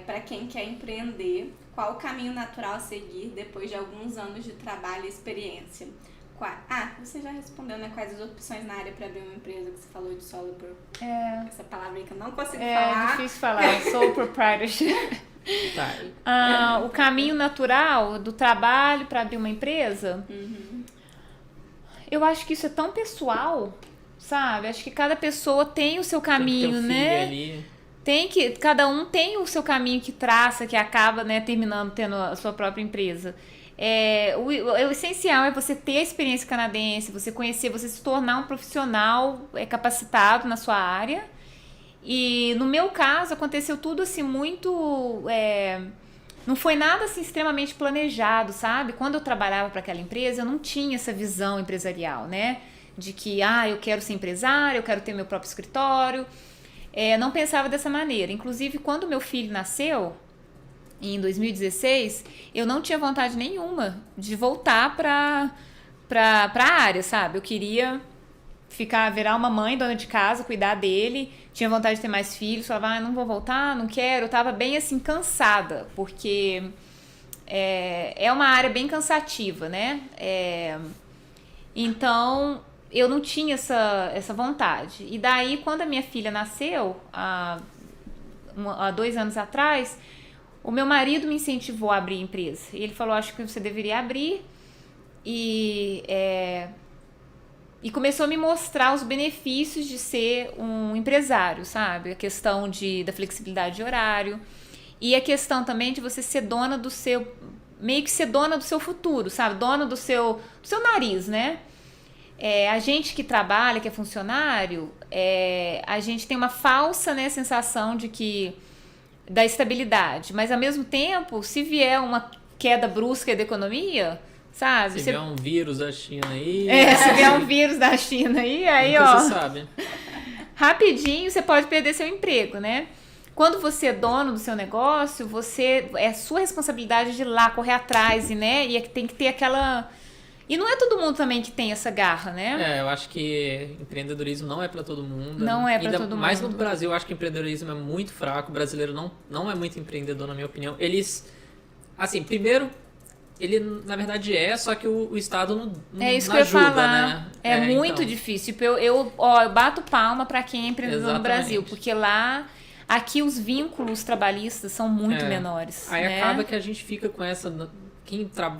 Speaker 3: Para quem quer empreender, qual o caminho natural a seguir depois de alguns anos de trabalho e experiência? Você já respondeu, né? Quais as opções na área para abrir uma empresa que você falou de solo essa palavra aí que eu não consigo falar.
Speaker 2: É difícil falar, sole proprietorship. O caminho natural do trabalho para abrir uma empresa, eu acho que isso é tão pessoal, sabe? Acho que cada pessoa tem o seu caminho, né? Ali. Cada um tem o seu caminho que traça, que acaba, né, terminando tendo a sua própria empresa. O essencial é você ter a experiência canadense, você conhecer, você se tornar um profissional capacitado na sua área. E no meu caso aconteceu tudo assim muito... não foi nada assim extremamente planejado, sabe? Quando eu trabalhava para aquela empresa, eu não tinha essa visão empresarial, né? De que, eu quero ser empresária, eu quero ter meu próprio escritório. Não pensava dessa maneira. Inclusive, quando meu filho nasceu, em 2016, eu não tinha vontade nenhuma de voltar para a área, sabe? Eu queria virar uma mãe, dona de casa, cuidar dele. Tinha vontade de ter mais filhos. Falava, não vou voltar, não quero. Eu tava bem, assim, cansada, porque é uma área bem cansativa, né? Então... eu não tinha essa vontade. E daí, quando a minha filha nasceu, há 2 anos atrás, o meu marido me incentivou a abrir a empresa. Ele falou, acho que você deveria abrir. E começou a me mostrar os benefícios de ser um empresário, sabe? A questão da flexibilidade de horário. E a questão também de você ser dona do seu... meio que ser dona do seu futuro, sabe? Dona do seu nariz, né? A gente que trabalha, que é funcionário, a gente tem uma falsa, né, sensação da estabilidade. Mas, ao mesmo tempo, se vier uma queda brusca da economia, sabe?
Speaker 1: Se vier um vírus da China aí...
Speaker 2: se vier um vírus da China aí,
Speaker 1: você sabe.
Speaker 2: Rapidinho você pode perder seu emprego, né? Quando você é dono do seu negócio, é sua responsabilidade de ir lá, correr atrás, né? E tem que ter aquela... E não é todo mundo também que tem essa garra, né?
Speaker 1: Eu acho que empreendedorismo não é para todo mundo.
Speaker 2: Não é para todo mundo.
Speaker 1: Mas no Brasil, eu acho que empreendedorismo é muito fraco. O brasileiro não é muito empreendedor, na minha opinião. Eles, assim, primeiro, ele na verdade só que o Estado não
Speaker 2: isso
Speaker 1: não ajuda,
Speaker 2: que eu ia falar.
Speaker 1: Né?
Speaker 2: É muito difícil. Eu bato palma para quem é empreendedor no Brasil, porque aqui os vínculos trabalhistas são muito menores.
Speaker 1: Aí
Speaker 2: né?
Speaker 1: acaba que a gente fica com essa...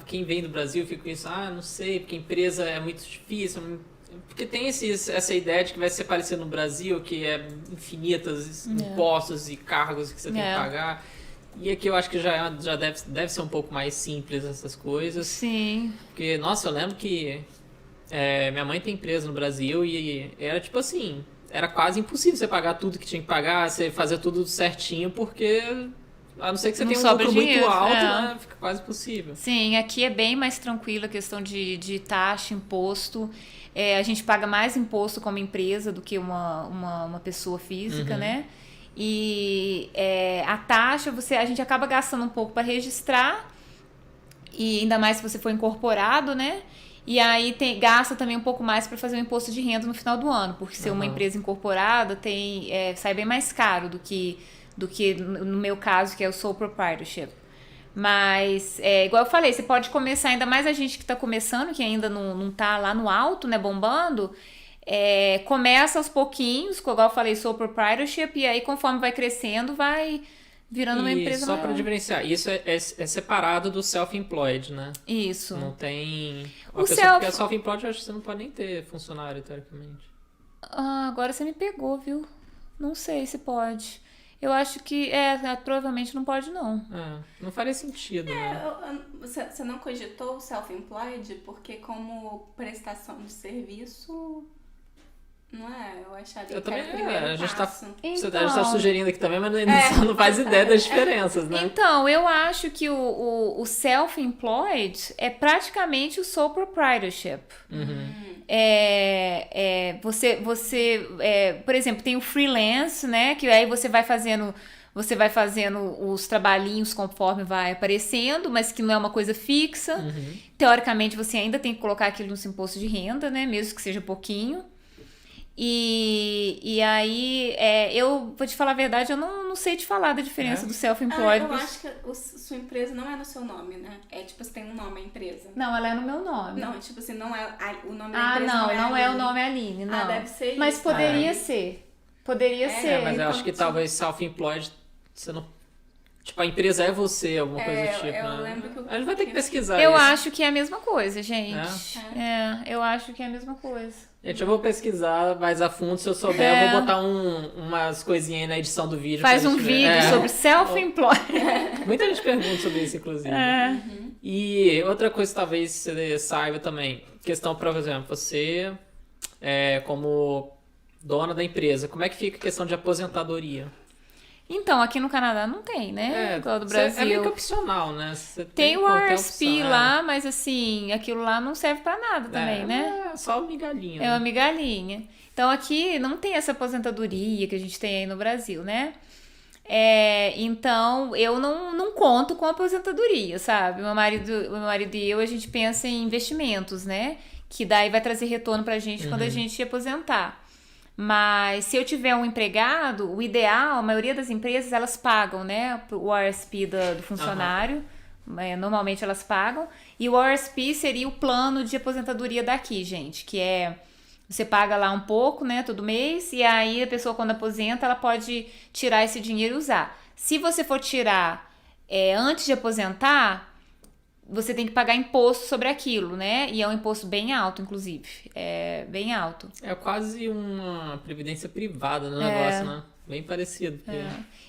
Speaker 1: Quem vem do Brasil fica com isso, não sei, porque a empresa é muito difícil, porque tem essa ideia de que vai ser parecido no Brasil, que é infinitas impostos e cargos que você tem que pagar. E aqui eu acho que já deve ser um pouco mais simples essas coisas.
Speaker 2: Sim.
Speaker 1: Porque, nossa, eu lembro que minha mãe tem empresa no Brasil e era tipo assim, era quase impossível você pagar tudo que tinha que pagar, você fazer tudo certinho, porque a não ser que você
Speaker 2: Não
Speaker 1: tenha um
Speaker 2: sobra
Speaker 1: lucro
Speaker 2: dinheiro,
Speaker 1: muito alto, né? Fica quase impossível.
Speaker 2: Sim, aqui é bem mais tranquilo a questão de taxa, imposto. A gente paga mais imposto como empresa do que uma pessoa física, né? E a taxa, a gente acaba gastando um pouco para registrar, e ainda mais se você for incorporado, né? E aí gasta também um pouco mais para fazer o imposto de renda no final do ano, porque ser uma empresa incorporada sai bem mais caro do que no meu caso, que é o sole proprietorship. Mas, igual eu falei, você pode começar, ainda mais a gente que está começando, que ainda não tá lá no alto, né, bombando, começa aos pouquinhos, igual eu falei, sole proprietorship, e aí conforme vai crescendo, vai virando uma empresa
Speaker 1: só
Speaker 2: maior.
Speaker 1: para diferenciar, isso é separado do self-employed, né?
Speaker 2: Isso.
Speaker 1: Não tem...
Speaker 2: Que
Speaker 1: é self-employed, eu acho que você não pode nem ter funcionário, teoricamente.
Speaker 2: Agora você me pegou, viu? Não sei se pode. Eu acho que provavelmente não pode, não.
Speaker 1: Não faria sentido, né?
Speaker 3: Você não cogitou o self-employed porque como prestação de serviço, não é? Eu acharia que era o primeiro
Speaker 1: a gente
Speaker 3: passo.
Speaker 1: a gente tá sugerindo aqui também, mas não faz ideia das diferenças, né?
Speaker 2: Então, eu acho que o self-employed é praticamente o sole proprietorship. Por exemplo, tem o freelance, né? Que aí você vai fazendo os trabalhinhos conforme vai aparecendo, mas que não é uma coisa fixa. Teoricamente, você ainda tem que colocar aquilo no seu imposto de renda, né? Mesmo que seja pouquinho. E aí, eu vou te falar a verdade, eu não sei te falar da diferença do self-employed.
Speaker 3: Eu acho que sua empresa não é no seu nome, né? Tipo, você tem um nome, a empresa.
Speaker 2: Não, ela é no meu nome.
Speaker 3: Não, tipo assim, não é o nome da empresa.
Speaker 2: Não é o nome Aline, não.
Speaker 3: Deve ser
Speaker 2: mas
Speaker 3: isso.
Speaker 2: Poderia ser. Poderia ser.
Speaker 1: Mas eu acho que talvez self-employed, você não... Tipo, a empresa é você, alguma coisa do tipo,
Speaker 3: eu
Speaker 1: né?
Speaker 3: lembro que
Speaker 1: A gente vai ter que pesquisar
Speaker 2: Eu
Speaker 1: isso.
Speaker 2: acho que é a mesma coisa, gente. Eu acho que é a mesma coisa.
Speaker 1: Gente, eu vou pesquisar mais a fundo, se eu souber, eu vou botar umas coisinhas aí na edição do vídeo.
Speaker 2: Faz um vídeo sobre self-employed.
Speaker 1: Muita gente pergunta sobre isso, inclusive. E outra coisa que talvez você saiba também, questão, por exemplo, você, como dona da empresa, como é que fica a questão de aposentadoria?
Speaker 2: Então, aqui no Canadá não tem, né? Igual do Brasil.
Speaker 1: É meio que opcional, né? Você
Speaker 2: tem o RSP
Speaker 1: opção,
Speaker 2: lá, mas assim, aquilo lá não serve pra nada também, né?
Speaker 1: É só uma migalhinha.
Speaker 2: É uma migalhinha. Então, aqui não tem essa aposentadoria que a gente tem aí no Brasil, né? Então, eu não conto com aposentadoria, sabe? Meu marido e eu, a gente pensa em investimentos, né? Que daí vai trazer retorno pra gente quando a gente aposentar. Mas se eu tiver um empregado, o ideal, a maioria das empresas, elas pagam, né? O RSP do funcionário. Normalmente elas pagam. E o RSP seria o plano de aposentadoria daqui, gente. Que você paga lá um pouco, né? Todo mês. E aí a pessoa, quando aposenta, ela pode tirar esse dinheiro e usar. Se você for tirar antes de aposentar, você tem que pagar imposto sobre aquilo, né? E é um imposto bem alto, inclusive. É bem alto.
Speaker 1: É quase uma previdência privada no negócio, né? Bem parecido.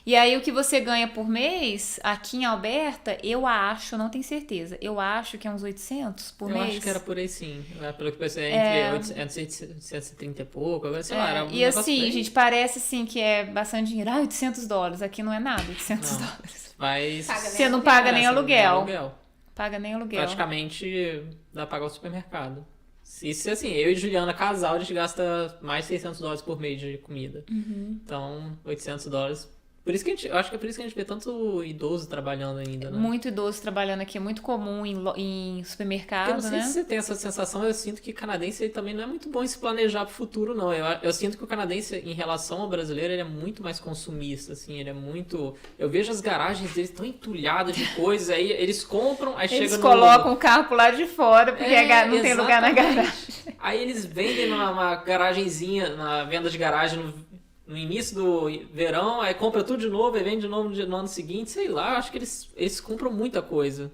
Speaker 2: E aí, o que você ganha por mês, aqui em Alberta, eu acho, não tenho certeza, eu acho que é uns 800 por mês.
Speaker 1: Eu acho que era por aí, sim. Pelo que pensei, entre 830 e pouco, agora sei lá. Era
Speaker 2: e assim, gente, parece assim que é bastante dinheiro. $800, aqui não é nada, $800.
Speaker 1: Mas
Speaker 2: você não paga nem aluguel. Paga nem aluguel.
Speaker 1: Praticamente dá pra pagar o supermercado. Se assim, eu e Juliana, casal, a gente gasta mais de $600 por mês de comida. Então, $800. Por isso que eu acho que é por isso que a gente vê tanto idoso trabalhando ainda, né?
Speaker 2: Muito idoso trabalhando aqui, é muito comum em supermercado,
Speaker 1: eu não sei
Speaker 2: né?
Speaker 1: se você tem essa sensação, eu sinto que canadense também não é muito bom em se planejar pro futuro, não. Eu sinto que o canadense, em relação ao brasileiro, ele é muito mais consumista, assim, ele é muito... Eu vejo as garagens deles tão entulhadas de coisas, aí eles compram, aí chega no...
Speaker 2: Eles colocam o carro pro lado de fora, porque não tem lugar na garagem.
Speaker 1: Aí eles vendem numa garagenzinha, na venda de garagem, no início do verão, aí compra tudo de novo, aí vende de novo no ano seguinte, sei lá, acho que eles compram muita coisa.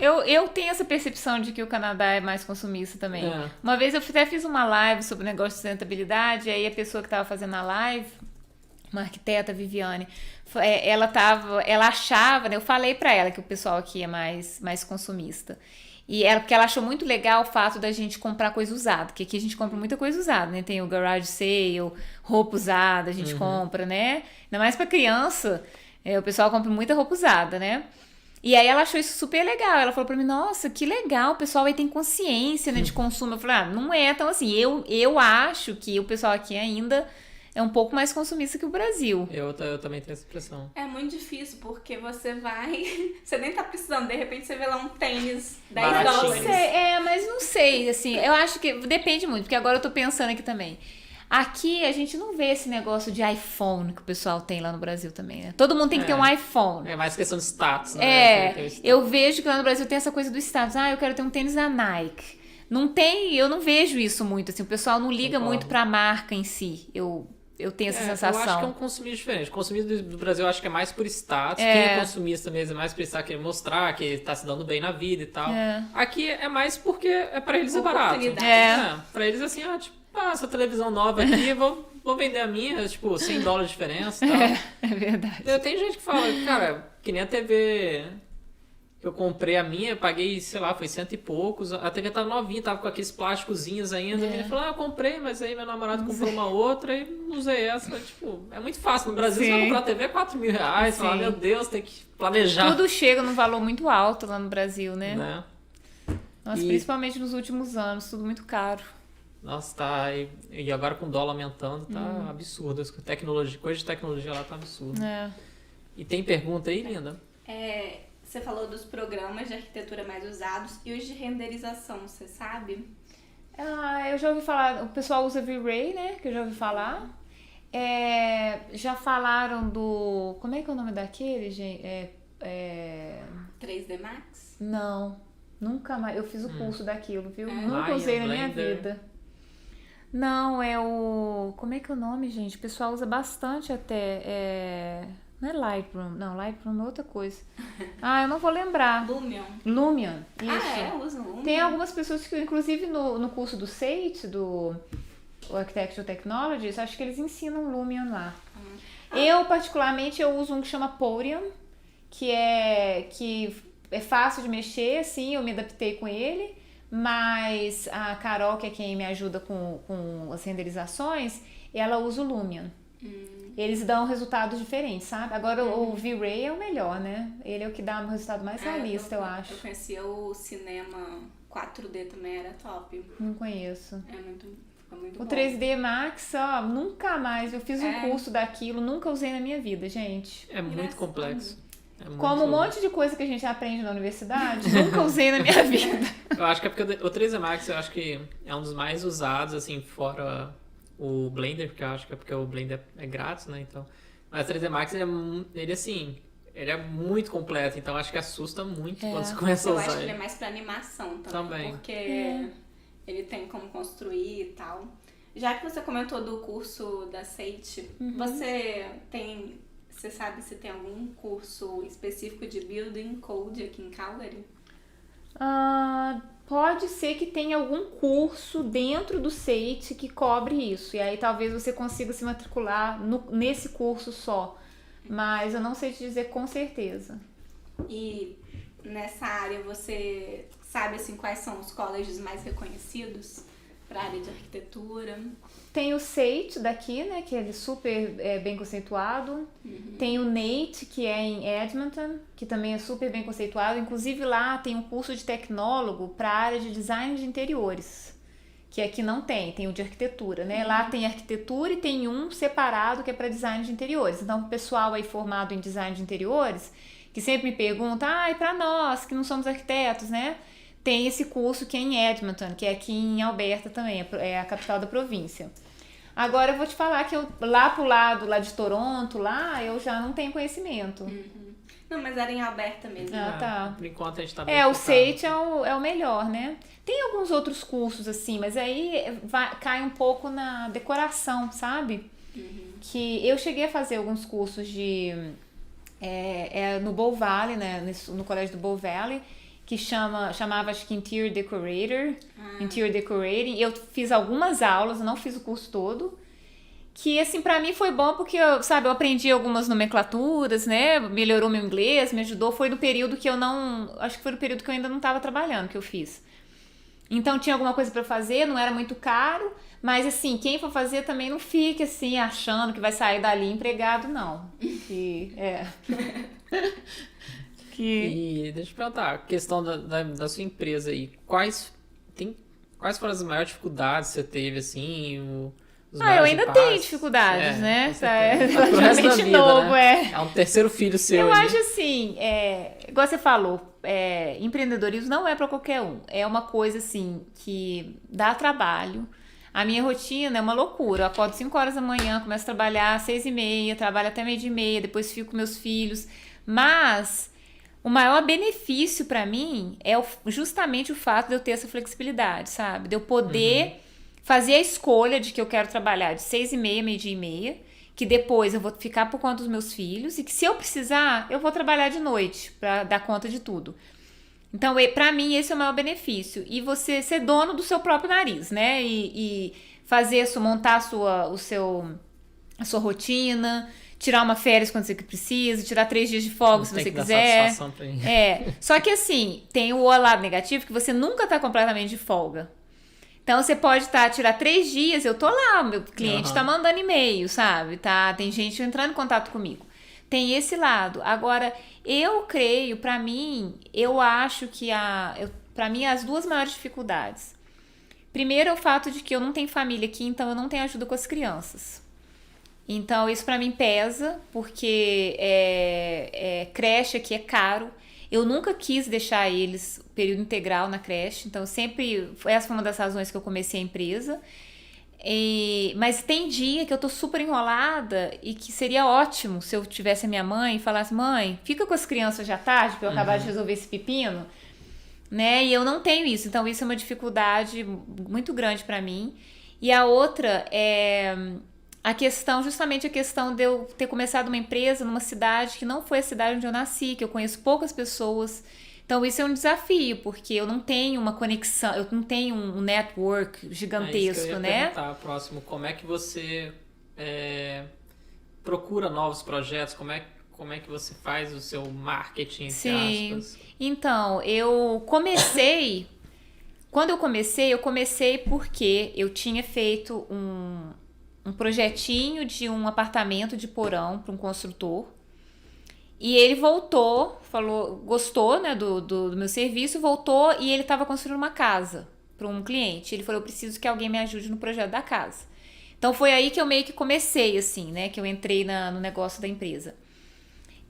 Speaker 2: Eu tenho essa percepção de que o Canadá é mais consumista também. Uma vez eu até fiz uma live sobre o negócio de sustentabilidade, aí a pessoa que estava fazendo a live, uma arquiteta, Viviane, ela achava, né, eu falei pra ela que o pessoal aqui é mais consumista. E ela, porque ela achou muito legal o fato da gente comprar coisa usada, que aqui a gente compra muita coisa usada, né? Tem o garage sale, roupa usada, a gente compra, né? Ainda mais pra criança, o pessoal compra muita roupa usada, né? E aí ela achou isso super legal. Ela falou pra mim, nossa, que legal, o pessoal aí tem consciência, né, de consumo. Eu falei, não é tão assim. Eu acho que o pessoal aqui ainda é um pouco mais consumista que o Brasil.
Speaker 1: Eu também tenho essa impressão.
Speaker 3: É muito difícil, porque você vai... Você nem tá precisando, de repente você vê lá um tênis, 10
Speaker 1: Baratinho.
Speaker 3: dólares.
Speaker 2: Mas não sei, assim, eu acho que depende muito, porque agora eu tô pensando aqui também. Aqui a gente não vê esse negócio de iPhone que o pessoal tem lá no Brasil também, né? Todo mundo tem que ter um iPhone.
Speaker 1: É mais questão de status, né?
Speaker 2: Eu vejo que lá no Brasil tem essa coisa do status. Eu quero ter um tênis da Nike. Não tem, eu não vejo isso muito, assim, o pessoal não liga muito pra marca em si. Eu tenho essa sensação.
Speaker 1: Eu acho que é um consumismo diferente. O consumismo do Brasil eu acho que é mais por status. Quem é consumista mesmo é mais por status, querer mostrar que tá se dando bem na vida e tal. Aqui é mais porque pra eles é barato. Pra eles assim, tipo, essa televisão nova aqui, vou vender a minha, tipo, $100 de diferença e tal.
Speaker 2: É verdade.
Speaker 1: Tem gente que fala, cara, que nem a TV que eu comprei a minha, eu paguei, sei lá, foi 100 e poucos. A TV tava novinha, tava com aqueles plásticozinhos ainda. A menina falou, eu comprei, mas aí meu namorado comprou uma outra e não usei essa. Tipo, é muito fácil. No Brasil, você vai comprar a TV é R$4.000. Você fala, meu Deus, tem que planejar.
Speaker 2: Tudo chega num valor muito alto lá no Brasil, né? Nossa, principalmente nos últimos anos, tudo muito caro.
Speaker 1: Nossa, tá. E agora com o dólar aumentando, tá absurdo. Tecnologia, coisa de tecnologia lá tá absurdo. E tem pergunta aí, Linda?
Speaker 3: Você falou dos programas de arquitetura mais usados e os de renderização, você sabe?
Speaker 2: Eu já ouvi falar, o pessoal usa V-Ray, né? Que eu já ouvi falar. Já falaram do... Como é que é o nome daquele, gente?
Speaker 3: 3D Max?
Speaker 2: Não, nunca mais. Eu fiz o curso daquilo, viu? Nunca
Speaker 1: Maya,
Speaker 2: usei na minha
Speaker 1: Blender.
Speaker 2: vida. Não, é o... Como é que é o nome, gente? O pessoal usa bastante até. Não é Lightroom. Não, Lightroom é outra coisa. Eu não vou lembrar. Lumion, isso.
Speaker 3: Usa Lumion.
Speaker 2: Tem algumas pessoas que, inclusive no curso do SATE, do Architectural Technologies, acho que eles ensinam Lumion lá. Eu, particularmente, eu uso um que chama Podium, que é fácil de mexer, assim, eu me adaptei com ele, mas a Carol, que é quem me ajuda com as renderizações, ela usa o Lumion. Eles dão resultados diferentes, sabe? Agora o V-Ray é o melhor, né? Ele é o que dá um resultado mais realista, eu acho.
Speaker 3: Eu conhecia o cinema 4D também, era top.
Speaker 2: Não conheço.
Speaker 3: Fica muito
Speaker 2: O
Speaker 3: bom.
Speaker 2: 3D Max, nunca mais. Eu fiz um curso daquilo, nunca usei na minha vida, gente.
Speaker 1: É muito complexo.
Speaker 2: Como um monte de coisa que a gente aprende na universidade, nunca usei na minha vida.
Speaker 1: Eu acho que é porque o 3D Max, eu acho que é um dos mais usados, assim, fora o Blender, porque eu acho que é porque o Blender é grátis, né, então... Mas o 3D Max, ele é muito completo, então acho que assusta muito quando você começa a usar.
Speaker 3: Eu acho que ele é mais pra animação também. Porque ele tem como construir e tal. Já que você comentou do curso da SATE, você sabe se tem algum curso específico de Building Code aqui em Calgary?
Speaker 2: Pode ser que tenha algum curso dentro do SATE que cobre isso. E aí talvez você consiga se matricular nesse curso só. Mas eu não sei te dizer com certeza.
Speaker 3: E nessa área você sabe assim, quais são os colleges mais reconhecidos para a área de arquitetura?
Speaker 2: Tem o SATE daqui, né, que é super bem conceituado. Tem o NATE, que é em Edmonton, que também é super bem conceituado. Inclusive lá tem um curso de tecnólogo para a área de design de interiores, que aqui não tem o de arquitetura, né? Lá tem arquitetura e tem um separado que é para design de interiores. Então o pessoal aí formado em design de interiores, que sempre me pergunta, e para nós que não somos arquitetos, né? Tem esse curso que é em Edmonton, que é aqui em Alberta também, é a capital da província. Agora eu vou te falar que eu, lá pro lado lá de Toronto, lá eu já não tenho conhecimento.
Speaker 3: Não, mas era em Alberta mesmo.
Speaker 2: Tá.
Speaker 1: Por enquanto a gente tá bem
Speaker 2: o
Speaker 1: focado.
Speaker 2: SATE é o melhor, né? Tem alguns outros cursos assim, mas aí cai um pouco na decoração, sabe? Que eu cheguei a fazer alguns cursos de... no Bow Valley, né? No colégio do Bow Valley, que chamava acho que Interior Decorator, Interior Decorating. Eu fiz algumas aulas, eu não fiz o curso todo, que, assim, pra mim foi bom porque, eu aprendi algumas nomenclaturas, né? Melhorou meu inglês, me ajudou. Foi no período que eu não... Acho que foi no período que eu ainda não tava trabalhando que eu fiz. Então, tinha alguma coisa pra fazer, não era muito caro. Mas, assim, quem for fazer também não fique, assim, achando que vai sair dali empregado, não.
Speaker 1: E deixa eu te perguntar, a questão da sua empresa aí. Quais foram as maiores dificuldades que você teve, assim, os
Speaker 2: eu
Speaker 1: maiores
Speaker 2: ainda
Speaker 1: impasses?
Speaker 2: tenho dificuldades, né?
Speaker 1: É
Speaker 2: Relativamente
Speaker 1: pro resto da vida,
Speaker 2: novo,
Speaker 1: né? É um terceiro filho seu
Speaker 2: Eu
Speaker 1: ali.
Speaker 2: acho assim, igual você falou, empreendedorismo não é para qualquer um. É uma coisa assim que dá trabalho. A minha rotina é uma loucura. Eu acordo 5 horas da manhã, começo a trabalhar às 6h30, trabalho até 12h30, depois fico com meus filhos. Mas o maior benefício para mim é justamente o fato de eu ter essa flexibilidade, sabe? De eu poder fazer a escolha de que eu quero trabalhar de 6h30, 12h30, que depois eu vou ficar por conta dos meus filhos e que se eu precisar, eu vou trabalhar de noite para dar conta de tudo. Então, pra mim, esse é o maior benefício. E você ser dono do seu próprio nariz, né? E fazer isso, montar a sua rotina, tirar uma férias quando você precisa, tirar 3 dias de folga se você quiser. Só que assim, tem o lado negativo que você nunca tá completamente de folga. Então, você pode tirar 3 dias, eu tô lá, o meu cliente tá mandando e-mail, sabe? Tem gente entrando em contato comigo. Tem esse lado. Agora, eu creio, pra mim, eu acho que pra mim, as 2 maiores dificuldades. Primeiro é o fato de que eu não tenho família aqui, então eu não tenho ajuda com as crianças. Então, isso pra mim pesa, porque creche aqui é caro. Eu nunca quis deixar eles período integral na creche, então essa foi uma das razões que eu comecei a empresa. Mas tem dia que eu tô super enrolada e que seria ótimo se eu tivesse a minha mãe e falasse: mãe, fica com as crianças já tarde pra eu acabar de resolver esse pepino, né? E eu não tenho isso, então isso é uma dificuldade muito grande pra mim. E a outra é justamente a questão de eu ter começado uma empresa numa cidade que não foi a cidade onde eu nasci, que eu conheço poucas pessoas. Então, isso é um desafio, porque eu não tenho uma conexão, eu não tenho um network gigantesco,
Speaker 1: isso que eu ia
Speaker 2: né?
Speaker 1: perguntar, próximo, como é que você procura novos projetos? Como é que você faz o seu marketing, entre aspas?
Speaker 2: Então, quando eu comecei porque eu tinha feito um projetinho de um apartamento de porão para um construtor. E ele voltou, gostou, né, do meu serviço, voltou e ele estava construindo uma casa para um cliente. Ele falou: eu preciso que alguém me ajude no projeto da casa. Então foi aí que eu meio que comecei, assim, né, que eu entrei no negócio da empresa.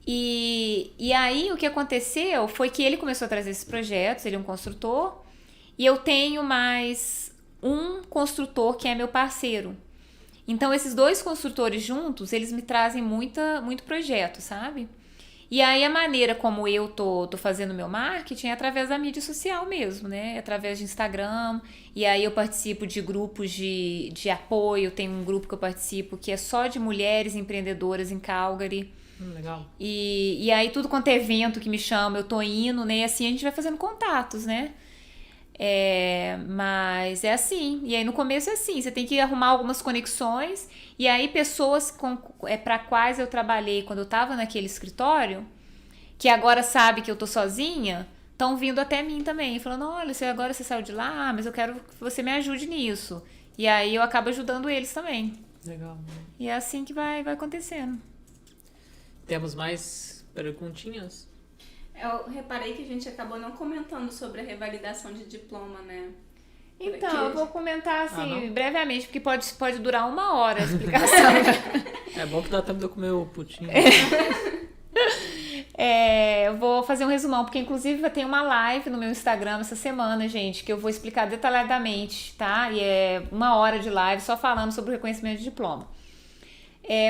Speaker 2: E aí o que aconteceu foi que ele começou a trazer esses projetos, ele é um construtor, e eu tenho mais um construtor que é meu parceiro. Então esses 2 construtores juntos, eles me trazem muito projeto, sabe? E aí a maneira como eu tô fazendo meu marketing é através da mídia social mesmo, né? Através de Instagram. E aí eu participo de grupos de apoio. Tem um grupo que eu participo que é só de mulheres empreendedoras em Calgary.
Speaker 1: Legal.
Speaker 2: E aí tudo quanto é evento que me chama, eu tô indo, né? E assim a gente vai fazendo contatos, né? Mas é assim. E aí no começo é assim, você tem que arrumar algumas conexões. E aí pessoas para quais eu trabalhei quando eu tava naquele escritório, que agora sabe que eu tô sozinha, estão vindo até mim também, falando: olha, agora você saiu de lá, mas eu quero que você me ajude nisso. E aí eu acabo ajudando eles também.
Speaker 1: Legal.
Speaker 2: E é assim que vai acontecendo.
Speaker 1: Temos mais perguntinhas?
Speaker 3: Eu reparei que a gente acabou não comentando sobre a revalidação de diploma, né?
Speaker 2: Então, eu vou comentar assim, brevemente, porque pode durar 1 hora a explicação.
Speaker 1: É bom que dá tempo de eu comer o putinho.
Speaker 2: Eu vou fazer um resumão, porque inclusive vai ter uma live no meu Instagram essa semana, gente, que eu vou explicar detalhadamente, tá? E é 1 hora de live só falando sobre o reconhecimento de diploma.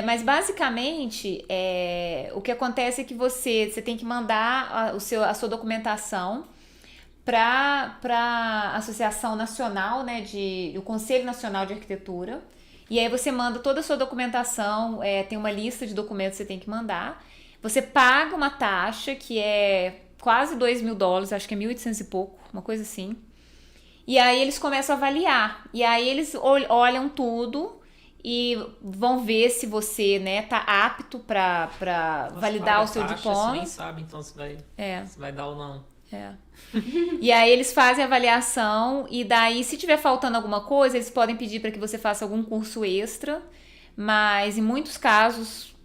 Speaker 2: Mas basicamente, o que acontece é que você tem que mandar a sua documentação para a Associação Nacional, né, o Conselho Nacional de Arquitetura. E aí você manda toda a sua documentação, tem uma lista de documentos que você tem que mandar. Você paga uma taxa que é quase $2.000, acho que é 1.800 e pouco, uma coisa assim. E aí eles começam a avaliar. E aí eles olham tudo e vão ver se você, né, tá apto para validar o seu diploma.
Speaker 1: Você nem sabe, então se vai dar ou não.
Speaker 2: E aí eles fazem a avaliação e daí, se tiver faltando alguma coisa, eles podem pedir para que você faça algum curso extra, mas em muitos casos,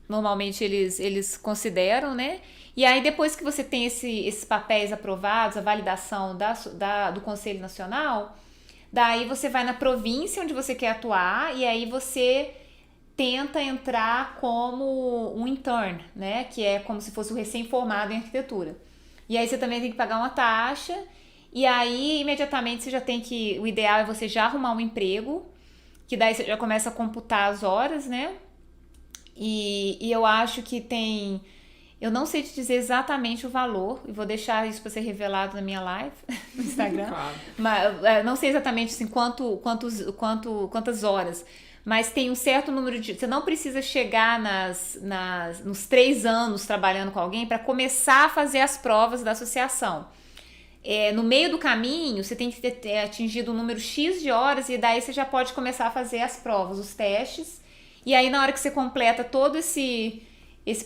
Speaker 2: normalmente eles consideram, né? E aí depois que você tem esses papéis aprovados, a validação do Conselho Nacional, daí você vai na província onde você quer atuar e aí você tenta entrar como um intern, né? Que é como se fosse o recém-formado em arquitetura. E aí você também tem que pagar uma taxa. E aí, imediatamente, você já tem que... O ideal é você já arrumar um emprego. Que daí você já começa a computar as horas, né? E eu acho que tem... Eu não sei te dizer exatamente o valor. E vou deixar isso para ser revelado na minha live no Instagram.
Speaker 1: Claro.
Speaker 2: Mas não sei exatamente assim, quantas horas. Mas tem um certo número de... Você não precisa chegar nos 3 anos trabalhando com alguém para começar a fazer as provas da associação. No meio do caminho, você tem que ter atingido um número X de horas e daí você já pode começar a fazer as provas, os testes. E aí, na hora que você completa todo esse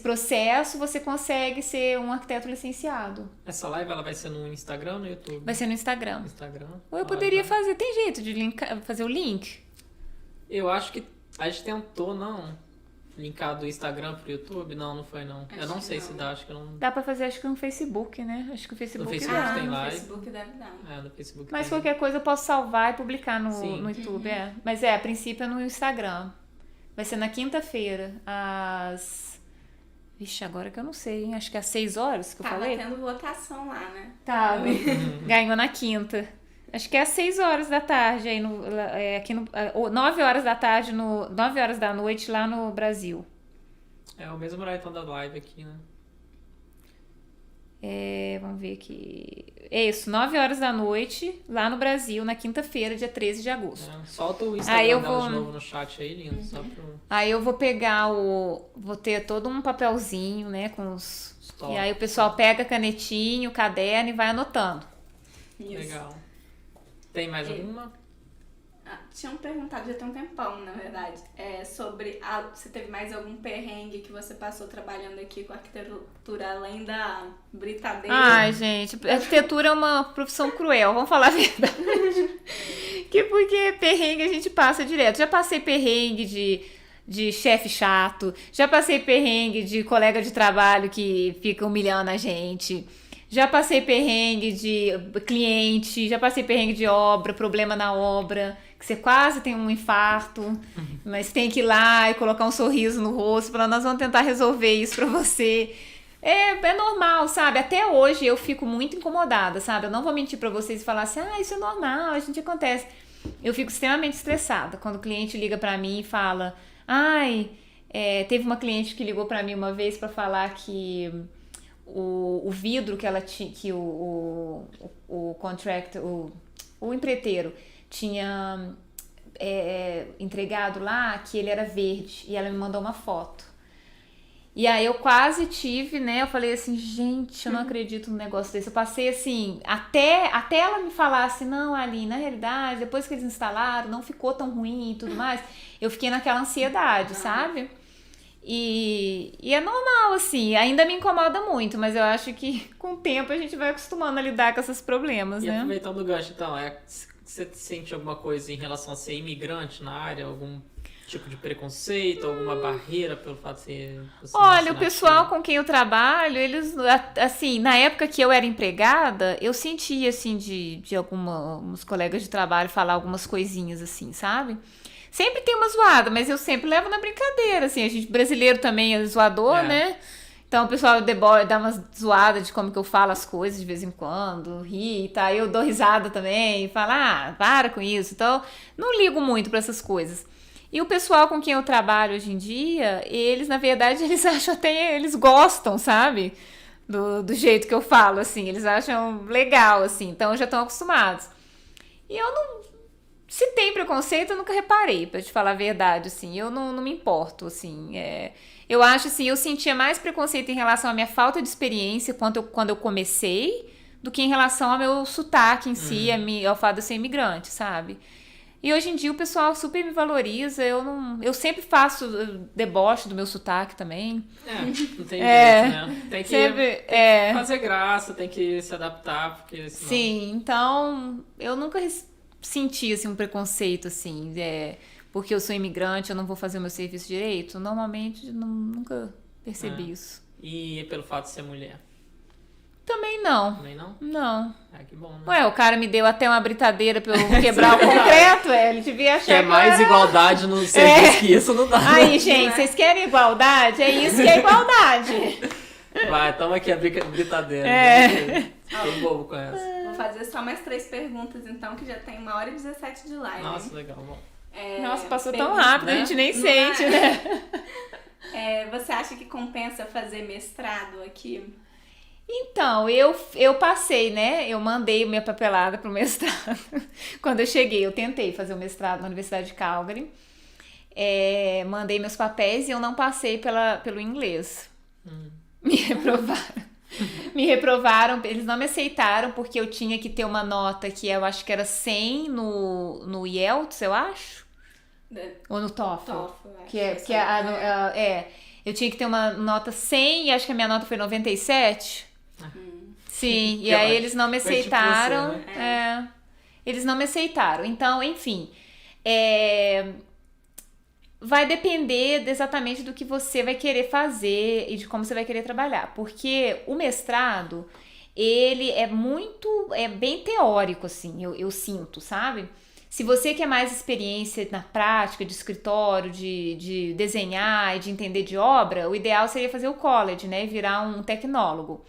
Speaker 2: processo, você consegue ser um arquiteto licenciado.
Speaker 1: Essa live ela vai ser no Instagram ou no YouTube?
Speaker 2: Vai ser no Instagram.
Speaker 1: Instagram.
Speaker 2: Ou eu poderia fazer... Tem jeito de fazer o link?
Speaker 1: Eu acho que a gente tentou, não, linkar do Instagram pro YouTube. Não foi não. Eu não sei se dá, acho que não...
Speaker 2: Dá pra fazer, acho que no Facebook, né? Acho que o Facebook,
Speaker 1: no Facebook tem
Speaker 3: no
Speaker 1: live.
Speaker 3: Facebook deve dar.
Speaker 1: No Facebook
Speaker 2: Mas
Speaker 1: tem.
Speaker 2: qualquer coisa eu posso salvar e publicar no
Speaker 1: Sim.
Speaker 2: YouTube, Mas a princípio é no Instagram. Vai ser na quinta-feira, às... Vixe, agora que eu não sei, hein? Acho que é às 6 horas que eu falei.
Speaker 3: Tava tendo votação lá, né?
Speaker 2: Tá, ganhou na quinta. Acho que é às 6 horas da tarde, aí aqui no 9 horas da tarde, 9 horas da noite lá no Brasil.
Speaker 1: É o mesmo horário então da live aqui, né?
Speaker 2: Vamos ver aqui. É isso, 9 horas da noite, lá no Brasil, na quinta-feira, dia 13 de agosto.
Speaker 1: Solta o Instagram dela de novo no chat aí, lindo. Só pro...
Speaker 2: Aí eu vou pegar Vou ter todo um papelzinho, né, com os...
Speaker 1: Stop.
Speaker 2: E aí o pessoal pega canetinho, caderno e vai anotando.
Speaker 3: Isso.
Speaker 1: Legal. Tem mais alguma?
Speaker 3: Tinham perguntado já tem um tempão, na verdade, sobre se teve mais algum perrengue que você passou trabalhando aqui com arquitetura além da britadeira.
Speaker 2: Ai, gente, arquitetura é uma profissão cruel, vamos falar a verdade. Porque perrengue a gente passa direto. Já passei perrengue de chefe chato, já passei perrengue de colega de trabalho que fica humilhando a gente. Já passei perrengue de cliente, já passei perrengue de obra, problema na obra, que você quase tem um infarto, mas tem que ir lá e colocar um sorriso no rosto, falar, nós vamos tentar resolver isso pra você. É normal, sabe? Até hoje eu fico muito incomodada, sabe? Eu não vou mentir pra vocês e falar assim, isso é normal, a gente acontece. Eu fico extremamente estressada quando o cliente liga pra mim e fala, teve uma cliente que ligou pra mim uma vez pra falar que... O vidro que ela tinha, que o empreiteiro tinha entregado lá, que ele era verde, e ela me mandou uma foto. E aí eu quase tive, né? Eu falei assim, gente, eu não acredito num negócio desse. Eu passei assim, até ela me falar assim, não, Aline, na realidade, depois que eles instalaram, não ficou tão ruim e tudo mais. Eu fiquei naquela ansiedade, sabe? E é normal, assim, ainda me incomoda muito, mas eu acho que com o tempo a gente vai acostumando a lidar com esses problemas, né?
Speaker 1: E aproveitando o gancho, então, você sente alguma coisa em relação a ser imigrante na área? Algum tipo de preconceito, alguma barreira pelo fato de ser...
Speaker 2: Olha, o pessoal com quem eu trabalho, eles, assim, na época que eu era empregada, eu sentia, assim, de alguns colegas de trabalho falar algumas coisinhas, assim, sabe? Sempre tem uma zoada, mas eu sempre levo na brincadeira, assim, a gente brasileiro também é zoador, né? Então o pessoal dá uma zoada de como que eu falo as coisas de vez em quando, ri, tá? Eu dou risada também, falo, para com isso. Então, não ligo muito pra essas coisas. E o pessoal com quem eu trabalho hoje em dia, eles, na verdade, eles acham até, eles gostam, sabe? Do jeito que eu falo, assim, eles acham legal, assim, então já estão acostumados. E eu não... Se tem preconceito, eu nunca reparei, pra te falar a verdade, assim, eu não me importo, assim, eu acho, assim, eu sentia mais preconceito em relação à minha falta de experiência quando eu comecei, do que em relação ao meu sotaque em si, ao fato de eu ser imigrante, sabe? E hoje em dia o pessoal super me valoriza, eu sempre faço deboche do meu sotaque também.
Speaker 1: Não tem jeito, né? Tem que fazer graça, tem que se adaptar, porque senão...
Speaker 2: Sim, então eu nunca senti assim, um preconceito, assim, porque eu sou imigrante, eu não vou fazer o meu serviço direito. Normalmente, nunca percebi isso.
Speaker 1: E pelo fato de ser mulher?
Speaker 2: Também não.
Speaker 1: Também não?
Speaker 2: Não.
Speaker 1: Que bom, né?
Speaker 2: Ué, o cara me deu até uma britadeira pra eu quebrar o concreto, ele devia achar
Speaker 1: que mais igualdade no serviço que isso não dá.
Speaker 2: Aí, gente, vocês querem igualdade? É isso que é igualdade.
Speaker 1: Vai, toma aqui a britadeira. Né? Tô bobo com essa.
Speaker 3: Vou fazer só mais 3 perguntas, então, que já tem 1h17 de live.
Speaker 1: Nossa, legal, bom.
Speaker 2: Nossa, passou tão rápido, né? A gente nem sente, né?
Speaker 3: Você acha que compensa fazer mestrado aqui?
Speaker 2: Então, eu passei, né? Eu mandei minha papelada pro mestrado. Quando eu cheguei, eu tentei fazer o mestrado na Universidade de Calgary. Mandei meus papéis e eu não passei pelo inglês. Me reprovaram. Me reprovaram, eles não me aceitaram porque eu tinha que ter uma nota que eu acho que era 100 no IELTS, eu acho. Ou no TOEFL. Eu tinha que ter uma nota 100 e acho que a minha nota foi 97. Sim, e aí eles não me aceitaram.
Speaker 1: Tipo você, né?
Speaker 2: Eles não me aceitaram. Então, enfim, vai depender exatamente do que você vai querer fazer e de como você vai querer trabalhar. Porque o mestrado, ele é bem teórico, assim, eu sinto, sabe? Se você quer mais experiência na prática, de escritório, de desenhar e de entender de obra, o ideal seria fazer o college, né? E virar um tecnólogo.